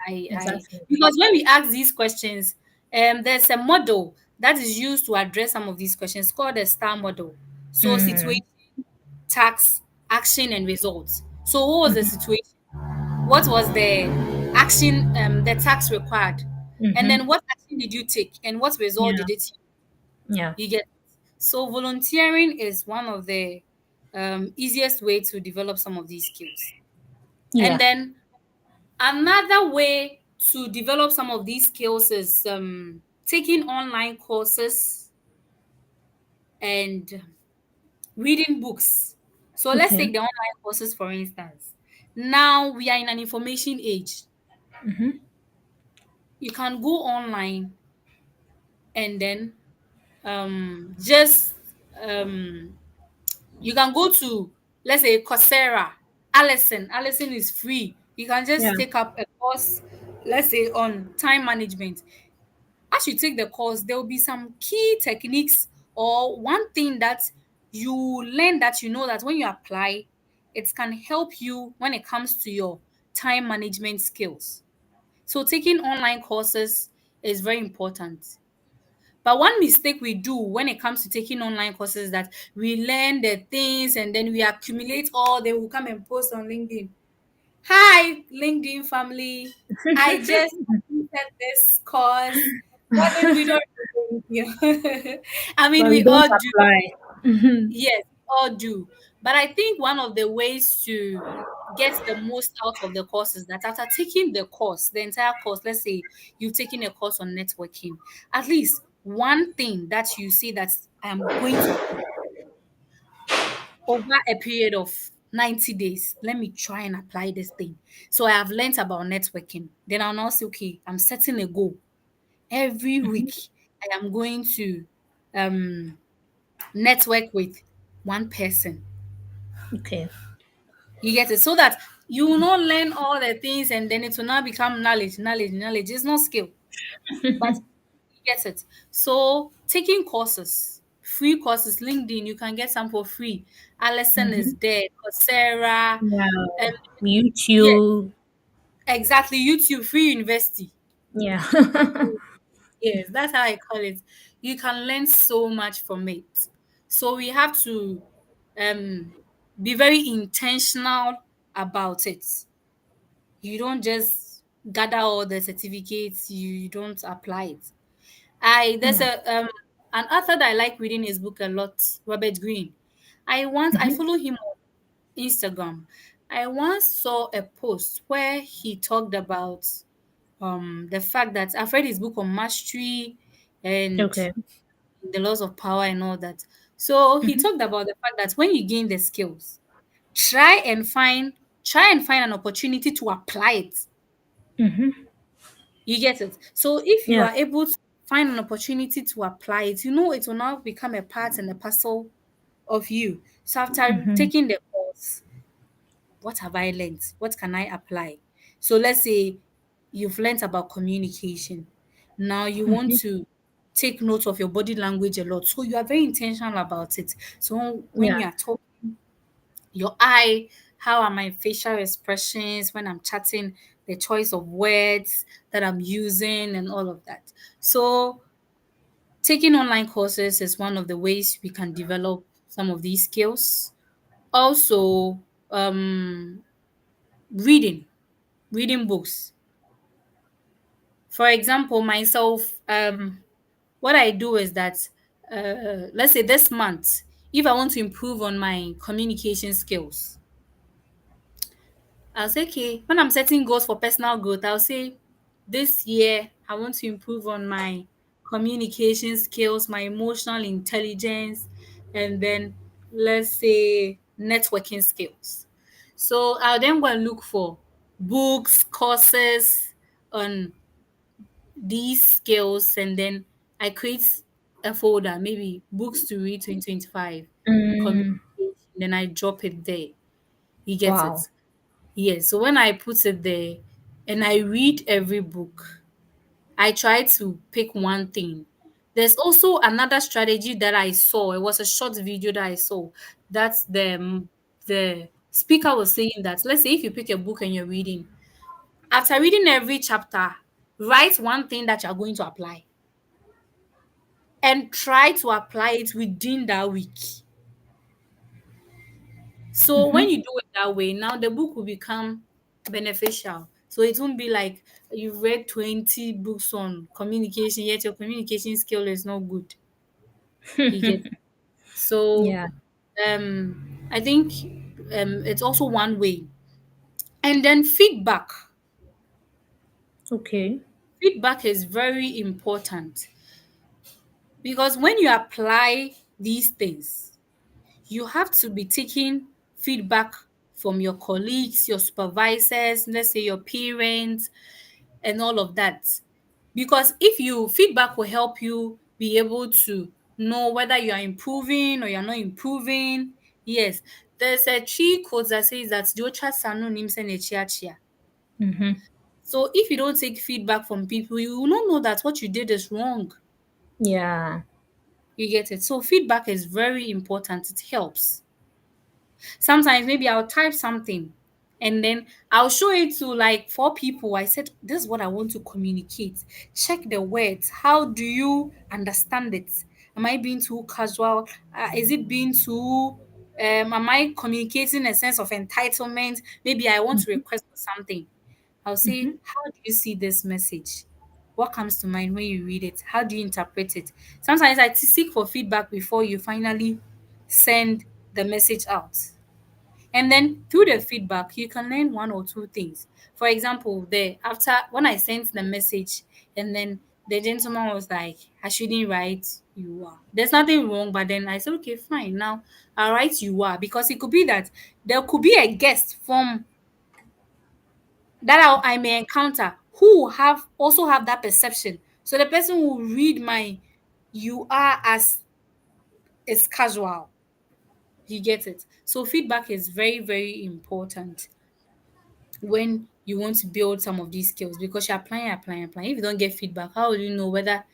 I
Exactly.
because when we ask these questions, there's a model that is used to address some of these questions called the STAR model. So
Mm.
situation, task, action, and results. So what was the
Mm-hmm.
situation? What was the action, the task required? And
Mm-hmm.
then what action did you take? And what result
Yeah.
did it
Yeah.
you get? So volunteering is one of the easiest way to develop some of these skills. And
Yeah.
then another way to develop some of these skills is taking online courses and reading books. So let's
Okay.
take the online courses for instance. Now we are in an information age.
Mm-hmm.
You can go online and then just um you can go to, let's say, Coursera. Allison is free. You can
Yeah.
just take up a course, let's say, on time management. As you take the course, there will be some key techniques or one thing that you learn that you know that when you apply, it can help you when it comes to your time management skills. So taking online courses is very important. But one mistake we do when it comes to taking online courses is that we learn the things and then we accumulate all, then we'll come and post on LinkedIn. Hi, LinkedIn family. I just completed this course. But then we don't do anything. I mean,
But we
we
don't
all do.
apply. Mm-hmm.
Yes, all do. But I think one of the ways to get the most out of the course is that after taking the course, the entire course, let's say you've taken a course on networking, at least one thing that you see that I am going to apply over a period of 90 days. Let me try and apply this thing. So I have learned about networking. Then I'll now say, okay, I'm setting a goal. Every week, I am going to um, network with one person.
Okay.
You get it? So that you will not learn all the things and then it will now become knowledge, knowledge, knowledge. It's not skill, but you get it. So taking courses, free courses, LinkedIn, you can get some for free. Alison is
Mm-hmm.
there, Coursera, and
Yeah.
yeah,
YouTube.
exactly. YouTube, free university.
Yeah.
Yes, that's how I call it. You can learn so much from it. So we have to um be very intentional about it. You don't just gather all the certificates, you don't apply it. I there's
Yeah.
a an author that I like reading his book a lot, Robert Greene. I
Mm-hmm.
follow him on Instagram. I once saw a post where he talked about the fact that I've read his book on mastery and
Okay.
the laws of power and all that. So he
Mm-hmm.
talked about the fact that when you gain the skills, try and find try and find an opportunity to apply it.
Mm-hmm.
You get it? So if you
Yeah.
are able to find an opportunity to apply it, you know it will now become a part and a parcel of you. So after
Mm-hmm.
taking the course, what have I learned? What can I apply? So let's say you've learned about communication. Now you want
Mm-hmm.
to take note of your body language a lot. So you are very intentional about it. So when
Yeah.
you are talking, your eye, how are my facial expressions when I'm chatting, the choice of words that I'm using, and all of that. So taking online courses is one of the ways we can develop some of these skills. Also, reading, reading books. For example, myself, what I do is that, let's say this month, if I want to improve on my communication skills, I'll say, okay, when I'm setting goals for personal growth, I'll say, this year, I want to improve on my communication skills, my emotional intelligence, and then let's say networking skills. So I'll then go and look for books, courses on these skills, and then I create a folder, maybe books to read 2025,
Mm,
communication, then I drop it there. You get
wow.
it? Yes. So when I put it there and I read every book, I try to pick one thing. There's also another strategy that I saw. It was a short video that I saw. That's the speaker was saying that, let's say if you pick a book and you're reading, after reading every chapter, write one thing that you're going to apply and try to apply it within that week. So when
Mm-hmm.
you do it that way, now the book will become beneficial. So it won't be like you've read 20 books on communication, yet your communication skill is not good. You get so
Yeah.
I think it's also one way. And then feedback.
Okay.
Feedback is very important because when you apply these things, you have to be taking feedback from your colleagues, your supervisors, let's say your parents, and all of that. Because if you feedback will help you be able to know whether you are improving or you're not improving. Yes, there's a tree quote that says that Jocha Sanu Nimse Nechiachia.
Mm-hmm.
So if you don't take feedback from people, you will not know that what you did is wrong.
Yeah.
You get it? So feedback is very important. It helps. Sometimes maybe I'll type something and then I'll show it to like four people. I said, this is what I want to communicate. Check the words. How do you understand it? Am I being too casual? Is it being too, am I communicating a sense of entitlement? Maybe I want to
Mm-hmm.
request for something. I'll
Mm-hmm.
say, how do you see this message? What comes to mind when you read it? How do you interpret it? Sometimes I seek for feedback before you finally send the message out. And then through the feedback, you can learn one or two things. For example, there after when I sent the message and then The gentleman was like, I shouldn't write you are. There's nothing wrong, but then I said, okay, fine. Now I'll write you are, because it could be that there could be a guest from that I may encounter who have also have that perception. So the person will read my you are as is casual. You get it. So feedback is very, very important when you want to build some of these skills, because you're applying. If you don't get feedback, how will you know whether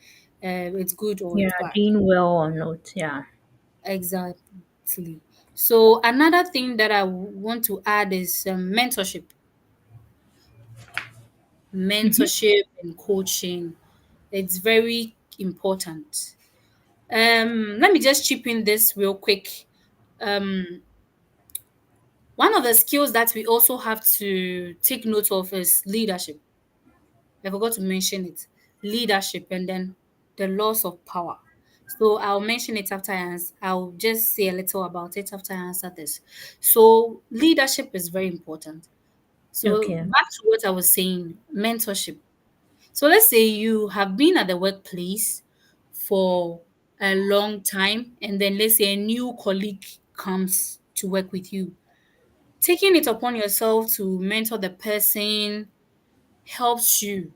it's good or
Yeah,
it's bad?
doing well or not. Yeah.
Exactly. So another thing that I want to add is mentorship.
Mm-hmm.
Mentorship and coaching. It's very important. Let me just chip in this real quick. Um, One of the skills that we also have to take note of is leadership. I forgot to mention it. Leadership, and then the loss of power. So I'll mention it after I'll just say a little about it after I answer this. So leadership is very important. So
Okay.
back to what I was saying, mentorship. So let's say you have been at the workplace for a long time, and then let's say a new colleague comes to work with you. Taking it upon yourself to mentor the person helps you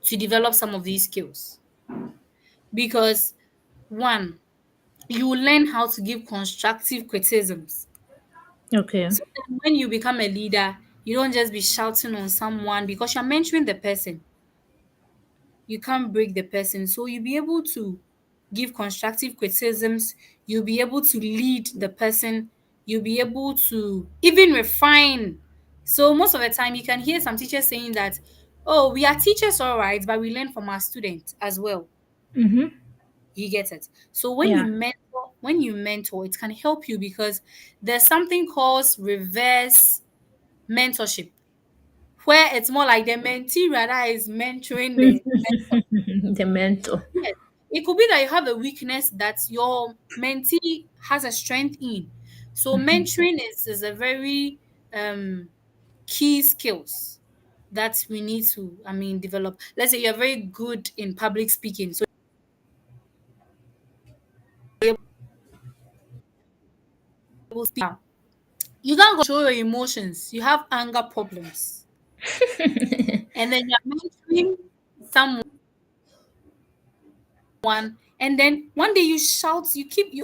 to develop some of these skills, because one, you will learn how to give constructive criticisms.
Okay.
So then when you become a leader, you don't just be shouting on someone because you're mentoring the person. You can't break the person. So you'll be able to give constructive criticisms. You'll be able to lead the person. You'll be able to even refine. So most of the time, you can hear some teachers saying that, oh, we are teachers, all right, but we learn from our students as well.
Mm-hmm.
You get it. So
Yeah.
when you mentor, it can help you because there's something called reverse mentorship, where it's more like the mentee rather is mentoring the mentor.
The mentor.
Yes. It could be that you have a weakness that your mentee has a strength in. So mentoring is a very um key skills that we need to, develop. Let's say you're very good in public speaking. So you're able to speak out. You can't control your emotions. You have anger problems. And then you're mentoring someone, and then one day you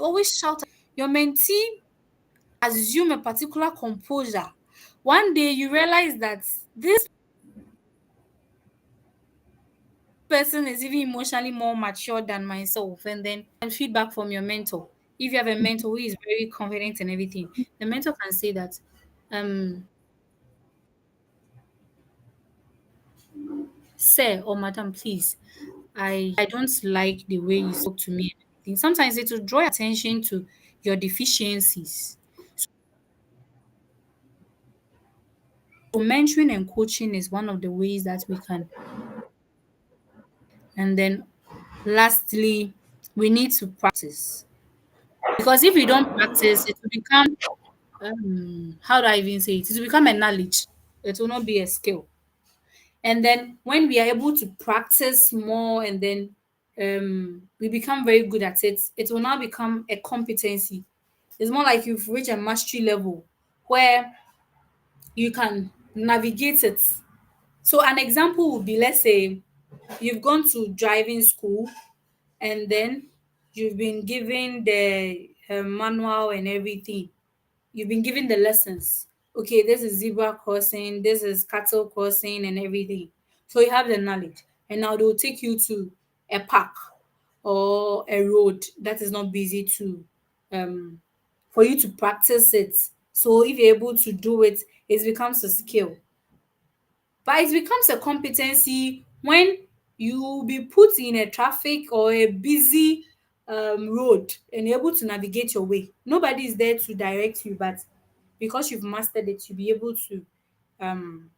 always shout. Your mentee assume a particular composure. One day you realize that this person is even emotionally more mature than myself, and then and feedback from your mentor. If you have a mentor who is very confident in everything, the mentor can say that, um, sir or madam, please, I don't like the way you spoke to me and everything. Sometimes it will draw attention to your deficiencies. So mentoring and coaching is one of the ways that we can. And then lastly, we need to practice. Because if we don't practice, it will become, how do I even say it? It will become a knowledge. It will not be a skill. And then when we are able to practice more, and then we become very good at it, it will now become a competency. It's more like you've reached a mastery level where you can navigate it. So an example would be, let's say you've gone to driving school, and then you've been given the manual and everything. You've been given the lessons. Okay, this is zebra crossing, this is cattle crossing, and everything. So you have the knowledge, and now they'll take you to a park or a road that is not busy to um for you to practice it. So if you're able to do it, it becomes a skill. But it becomes a competency when you be put in a traffic or a busy road and you're able to navigate your way. Nobody is there to direct you, but because you've mastered it, you'll be able to um,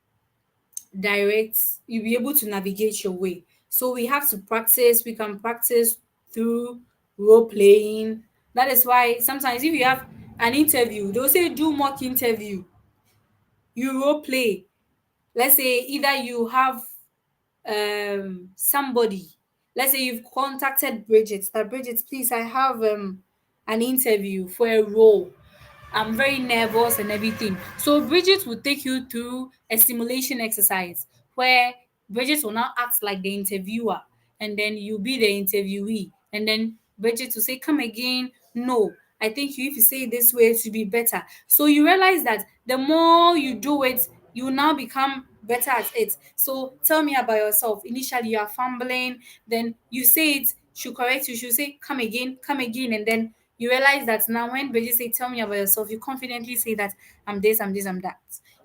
you'll be able to navigate your way. So we have to practice. We can practice through role playing. That is why sometimes if you have an interview, they'll say do mock interview. You role play. Let's say either you have somebody Let's say you've contacted Bridget, that Bridget, please, I have an interview for a role. I'm very nervous and everything. So Bridget will take you through a simulation exercise where Bridget will now act like the interviewer, and then you be the interviewee. And then Bridget will say, come again. No, I think you if you say it this way, it should be better. So you realize that the more you do it, you now become better at it. So tell me about yourself. Initially, you are fumbling, then you say it, she'll correct you, she'll say, come again, and then you realize that now when Bridget say, tell me about yourself, you confidently say that I'm this, I'm this, I'm that.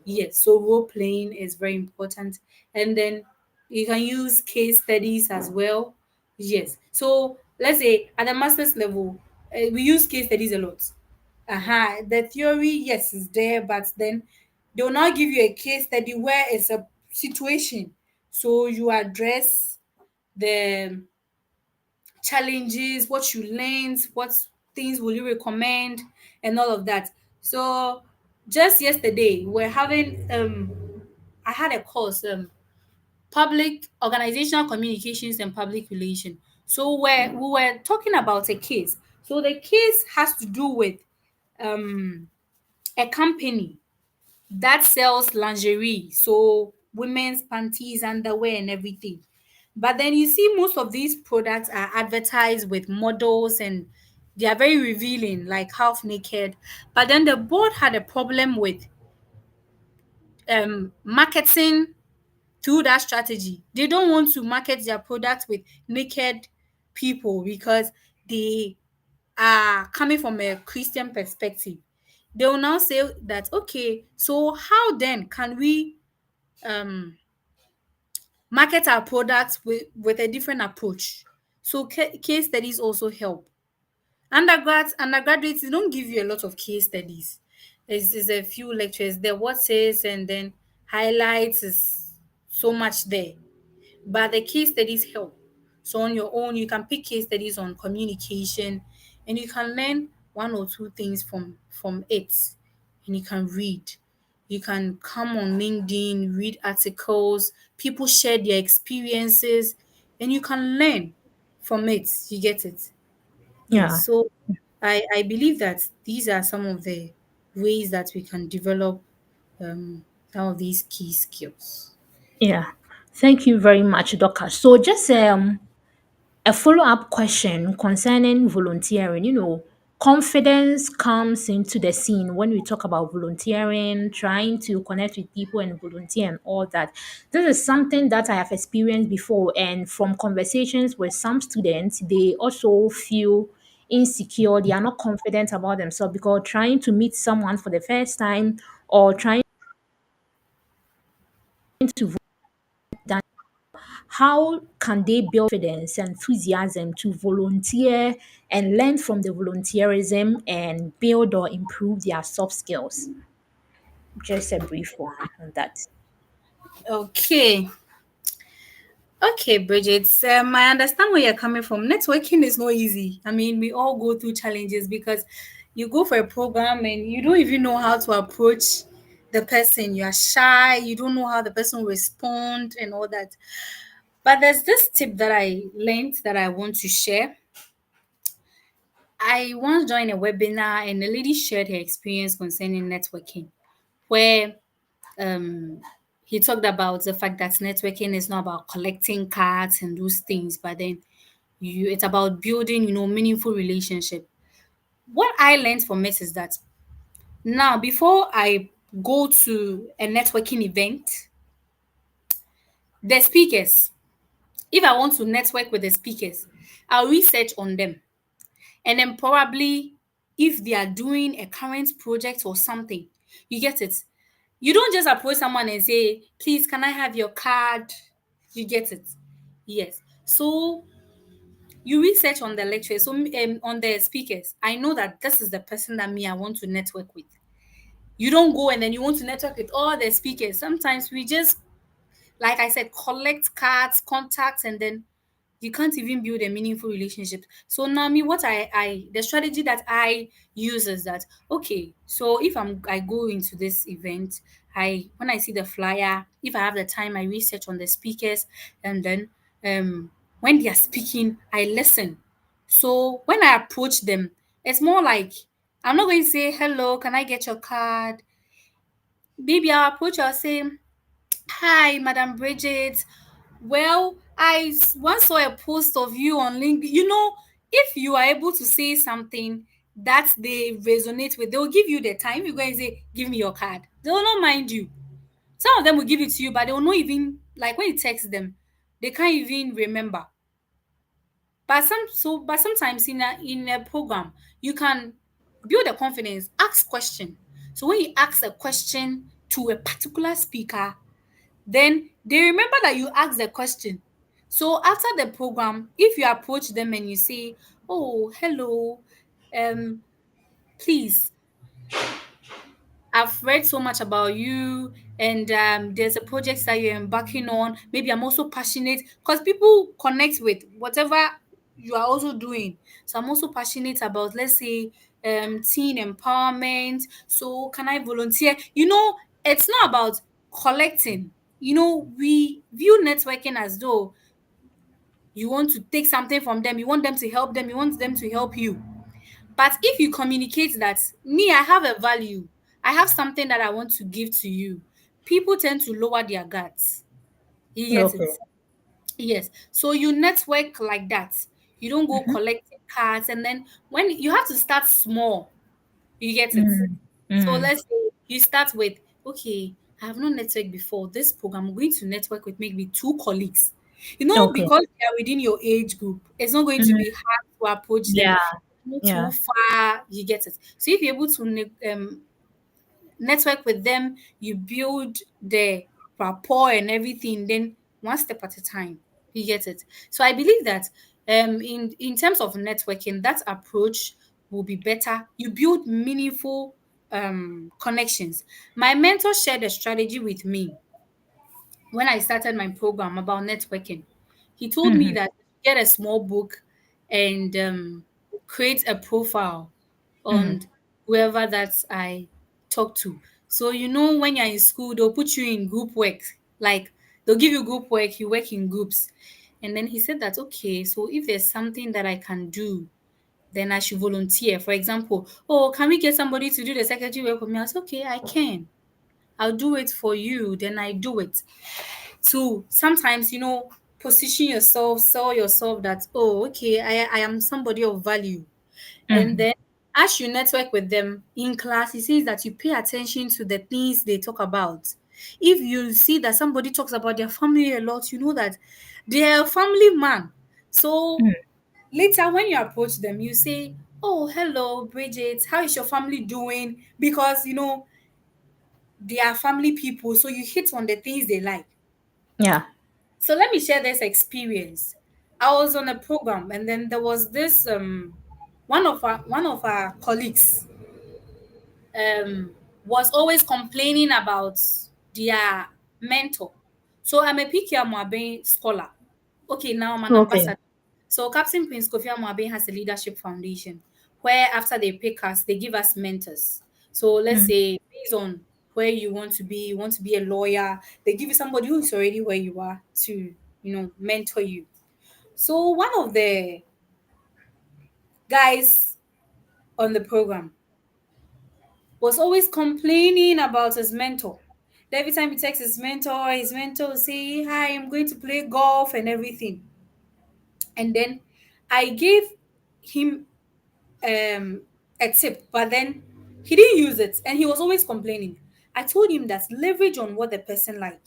Yes, so role playing is very important. And then you can use case studies as well. Yes. So let's say at the master's level, we use case studies a lot. The theory, yes, is there, but then they'll now give you a case study where it's a situation. So you address the challenges, what you learned, what things will you recommend, and all of that. So just yesterday, we're having I had a course, public organizational communications and public relation. So where we were talking about a case. So the case has to do with um a company that sells lingerie, so women's panties, underwear, and everything. But then you see, most of these products are advertised with models and they are very revealing, like half naked. But then the board had a problem with marketing through that strategy. They don't want to market their products with naked people because they are coming from a Christian perspective. They will now say that, okay, so how then can we um market our products with a different approach? So case studies also help. Undergraduates, they don't give you a lot of case studies. There's a few lectures there, what says, and then highlights is so much there. But the case studies help. So on your own, you can pick case studies on communication, and you can learn one or two things from it, and you can read. You can come on LinkedIn, read articles, people share their experiences, and you can learn from it. You get it? Yes.
Yeah,
So I believe that these are some of the ways that we can develop some of these key skills.
yeah. Thank you very much, Doka. So just a follow-up question concerning volunteering. Confidence comes into the scene when we talk about volunteering, trying to connect with people and volunteer and all that. This is something that I have experienced before, and from conversations with some students, they also feel insecure. They are not confident about themselves because trying to meet someone for the first time or trying to volunteer, how can they build confidence and enthusiasm to volunteer and learn from the volunteerism and build or improve their soft skills? Just a brief one on that.
Okay. Okay, Bridget. I understand where you're coming from. Networking is not easy. I mean, we all go through challenges because you go for a program and you don't even know how to approach the person. You are shy. You don't know how the person will respond and all that. But there's this tip that I learned that I want to share. I once joined a webinar and a lady shared her experience concerning networking, where um he talked about the fact that networking is not about collecting cards and those things, but then it's about building, meaningful relationship. What I learned from it is that now before I go to a networking event, the speakers, if I want to network with the speakers, I'll research on them. And then probably if they are doing a current project or something, you get it. You don't just approach someone and say, please, can I have your card? You get it. Yes. So you research on the lecturers, so on the speakers. I know that this is the person that me I want to network with. You don't go and then you want to network with all the speakers. Sometimes we just, like I said, collect cards, contacts, and then you can't even build a meaningful relationship. So now me, what the strategy that I use is that, okay, so if I go into this event, when I see the flyer, if I have the time, I research on the speakers, and then When they are speaking, I listen. So when I approach them, it's more like I'm not going to say, hello, can I get your card? Maybe I'll approach, I'll say, hi, Madam Bridget. Well, once saw a post of you on LinkedIn. If you are able to say something that they resonate with, they'll give you the time. If you go and say, give me your card, they will not mind you. Some of them will give it to you, but they will not even, like when you text them, they can't even remember. But sometimes in a program, you can build a confidence, ask question. So when you ask a question to a particular speaker, then they remember that you asked the question. So after the program, if you approach them and you say, "Oh, hello, um, please, I've read so much about you, and there's a project that you're embarking on. Maybe I'm also passionate because people connect with whatever you are also doing. So I'm also passionate about, let's say, teen empowerment. So can I volunteer? It's not about collecting. We view networking as though you want to take something from them, you want them to help them, you want them to help you. But if you communicate that, me, I have a value, I have something that I want to give to you, people tend to lower their guards. You get it?
Okay.
Yes. So you network like that. You don't go
Mm-hmm.
collecting cards. And then when you have to start small, you get it?
Mm.
So
Mm.
let's say you start with, okay, I have not networked before. This program, I'm going to network with maybe two colleagues.
Okay.
Because they are within your age group, it's not going to
Mm.
be hard to approach them.
Yeah.
Not too
Yeah.
far, you get it. So if you're able to network with them, you build the rapport and everything, then one step at a time, you get it. So I believe that in terms of networking, that approach will be better. You build meaningful connections. My mentor shared a strategy with me when I started my program about networking. He told me
Mm-hmm.
that get a small book and create a profile
Mm.
on whoever that I talk to. So when you're in school, they'll put you in group work. Like they'll give you group work, you work in groups. And then he said that, okay, so if there's something that I can do, then I should volunteer. For example, oh, can we get somebody to do the secretary work for me? I said, okay, I can. I'll do it for you. Then I do it. To sometimes, position yourself, sell yourself that, oh, okay, I am somebody of value. And
Mm.
then as you network with them in class, it says that you pay attention to the things they talk about. If you see that somebody talks about their family a lot, you know that they're a family man. So
Mm.
later when you approach them, you say, oh, hello, Bridget, how is your family doing? Because they are family people, so you hit on the things they like.
Yeah.
So let me share this experience. I was on a program, and then there was this one of our colleagues was always complaining about their mentor. So I'm a PK Moabe scholar. Okay, now I'm an
Okay.
ambassador. So Captain Prince Kofi Moabe has a leadership foundation where after they pick us, they give us mentors. So let's
Mm.
say based on where you want to be a lawyer, they give you somebody who's already where you are to, mentor you. So one of the guys on the program was always complaining about his mentor. Every time he texts his mentor will say, hi, I'm going to play golf and everything. And then I gave him a tip, but then he didn't use it and he was always complaining. I told him that leverage on what the person like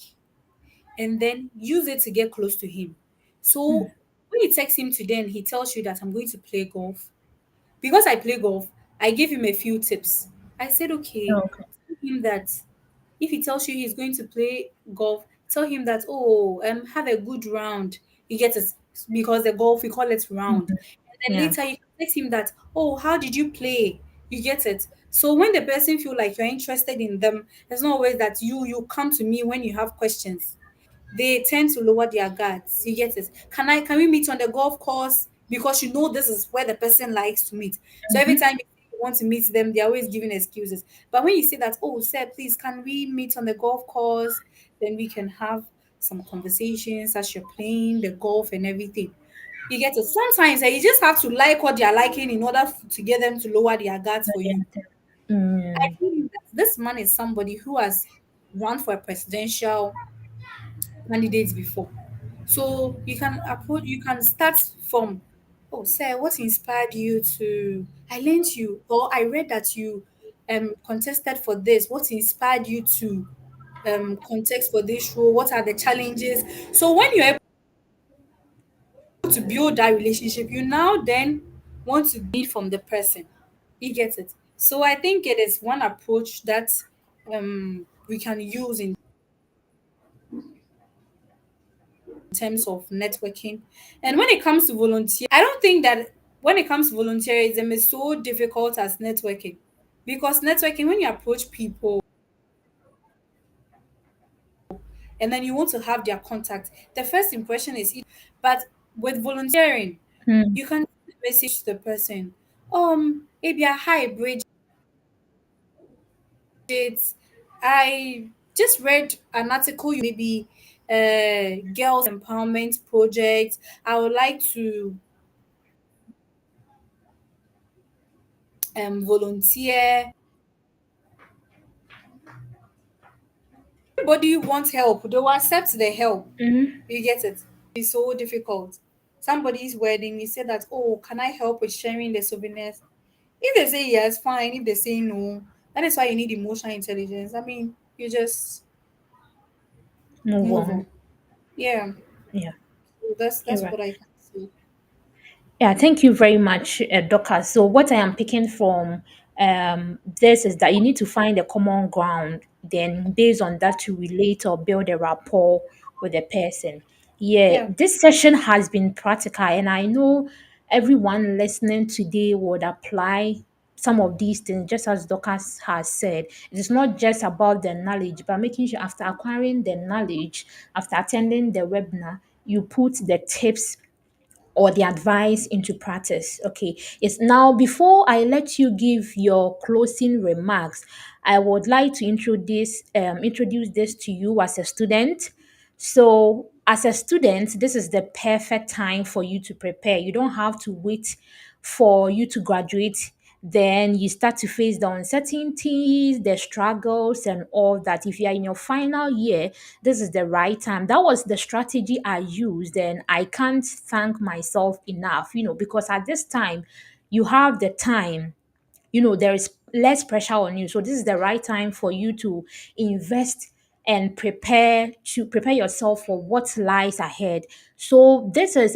and then use it to get close to him.
Mm.
So when you text him today and he tells you that I'm going to play golf, because I play golf, I gave him a few tips. I said, okay,
Okay.
tell him that if he tells you he's going to play golf, tell him that, oh, have a good round. You get it? Because the golf, we call it round.
Mhm.
And then
Yeah.
later you can text him that, oh, how did you play? You get it? So when the person feel like you're interested in them, it's not always that you come to me when you have questions. They tend to lower their guards. You get it? Can we meet on the golf course? Because this is where the person likes to meet. So every
Mhm.
time you want to meet them, they're always giving excuses. But when you say that, oh, sir, please, can we meet on the golf course? Then we can have some conversations as you're playing the golf and everything. You get it. Sometimes you just have to like what they are liking in order to get them to lower their guards for you. I
Mm,
feel that this man is somebody who has run for a presidential candidate before. So you can approach, you can start from, oh, sir, what inspired you to? I learned you, or I read that you contested for this. What inspired you to contest for this role? What are the challenges? So when you're able to build that relationship, you now then want to need from the person. You get it. So I think it is one approach that we can use in terms of networking. And when it comes to volunteer, I don't think that when it comes to volunteerism, it's so difficult as networking. Because networking, when you approach people and then you want to have their contact, the first impression is it. But with volunteering,
mm,
you can message the person, maybe hi Bridget. I just read an article, maybe girls empowerment project. I would like to volunteer. Everybody wants help. They will accept the help.
mm,
You get it? It's so difficult. Somebody's wedding, you say that, oh, can I help with sharing the souvenirs? If they say yes, fine. If they say no, that is why you need emotional intelligence. I mean, you just
move
move
on.
on. Yeah.
Yeah,
So
you're
that's
right.
what I can say.
Yeah, thank you very much, Doka. So, what I am picking from this is that you need to find a common ground, then based on that, to relate or build a rapport with the person. Yeah,
Yeah.
this session has been practical, and I know everyone listening today would apply some of these things, just as Dorcas has said. It is not just about the knowledge, but making sure after acquiring the knowledge, after attending the webinar, you put the tips or the advice into practice. Okay. Yes. Now, before I let you give your closing remarks, I would like to introduce this to you as a student. So, as a student, this is the perfect time for you to prepare. You don't have to wait for you to graduate. Then you start to face the uncertainties, the struggles, and all that. If you are in your final year, this is the right time. That was the strategy I used, and I can't thank myself enough, because at this time, you have the time, there is less pressure on you, so this is the right time for you to invest and prepare yourself for what lies ahead. So this is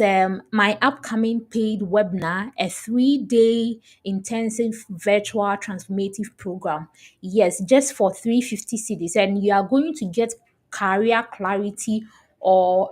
my upcoming paid webinar, a 3-day intensive virtual transformative program. Yes, just for 350 cedis, and you are going to get career clarity, or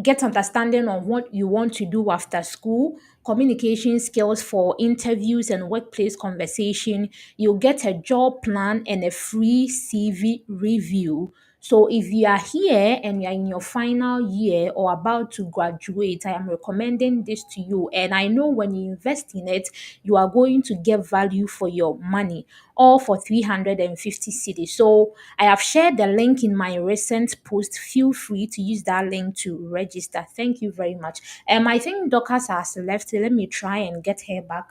get understanding on what you want to do after school, communication skills for interviews and workplace conversation. You'll get a job plan and a free CV review. So if you are here and you're in your final year or about to graduate, I am recommending this to you. And I know when you invest in it, you are going to get value for your money, all for 350 cities. So I have shared the link in my recent post. Feel free to use that link to register. Thank you very much. I think Dorcas has left. Let me try and get her back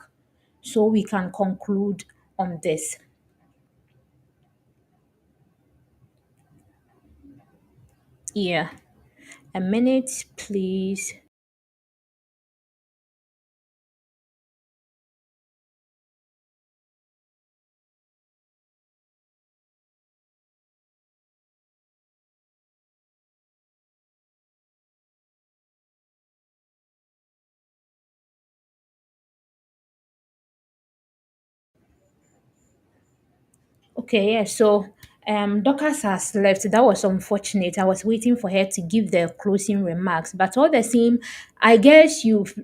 so we can conclude on this. Yeah, a minute, please. Okay, yeah. So, Dorcas has left. That was unfortunate. I was waiting for her to give the closing remarks, but all the same, I guess you've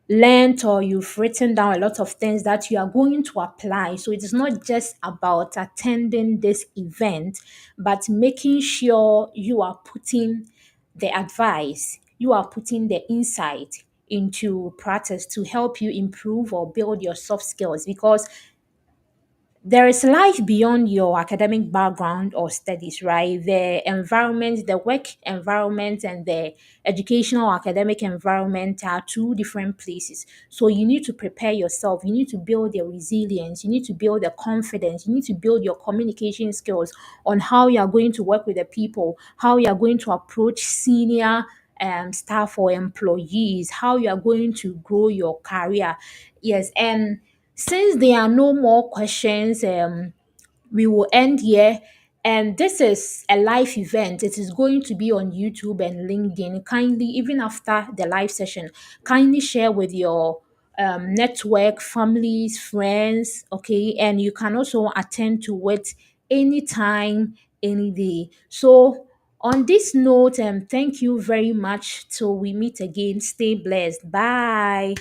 learned or you've written down a lot of things that you are going to apply. So it is not just about attending this event, but making sure you are putting the advice, you are putting the insight into practice to help you improve or build your soft skills, because There is life beyond your academic background or studies, right? The environment, the work environment, and the educational academic environment are two different places. So you need to prepare yourself. You need to build your resilience. You need to build the confidence. You need to build your communication skills on how you are going to work with the people, how you are going to approach senior staff or employees, how you are going to grow your career. Yes, and since there are no more questions, we will end here. And this is a live event. It is going to be on YouTube and LinkedIn. Kindly, even after the live session, kindly share with your network, families, friends, okay? And you can also attend to it anytime, any day. So, on this note, thank you very much. Till we meet again, stay blessed. Bye.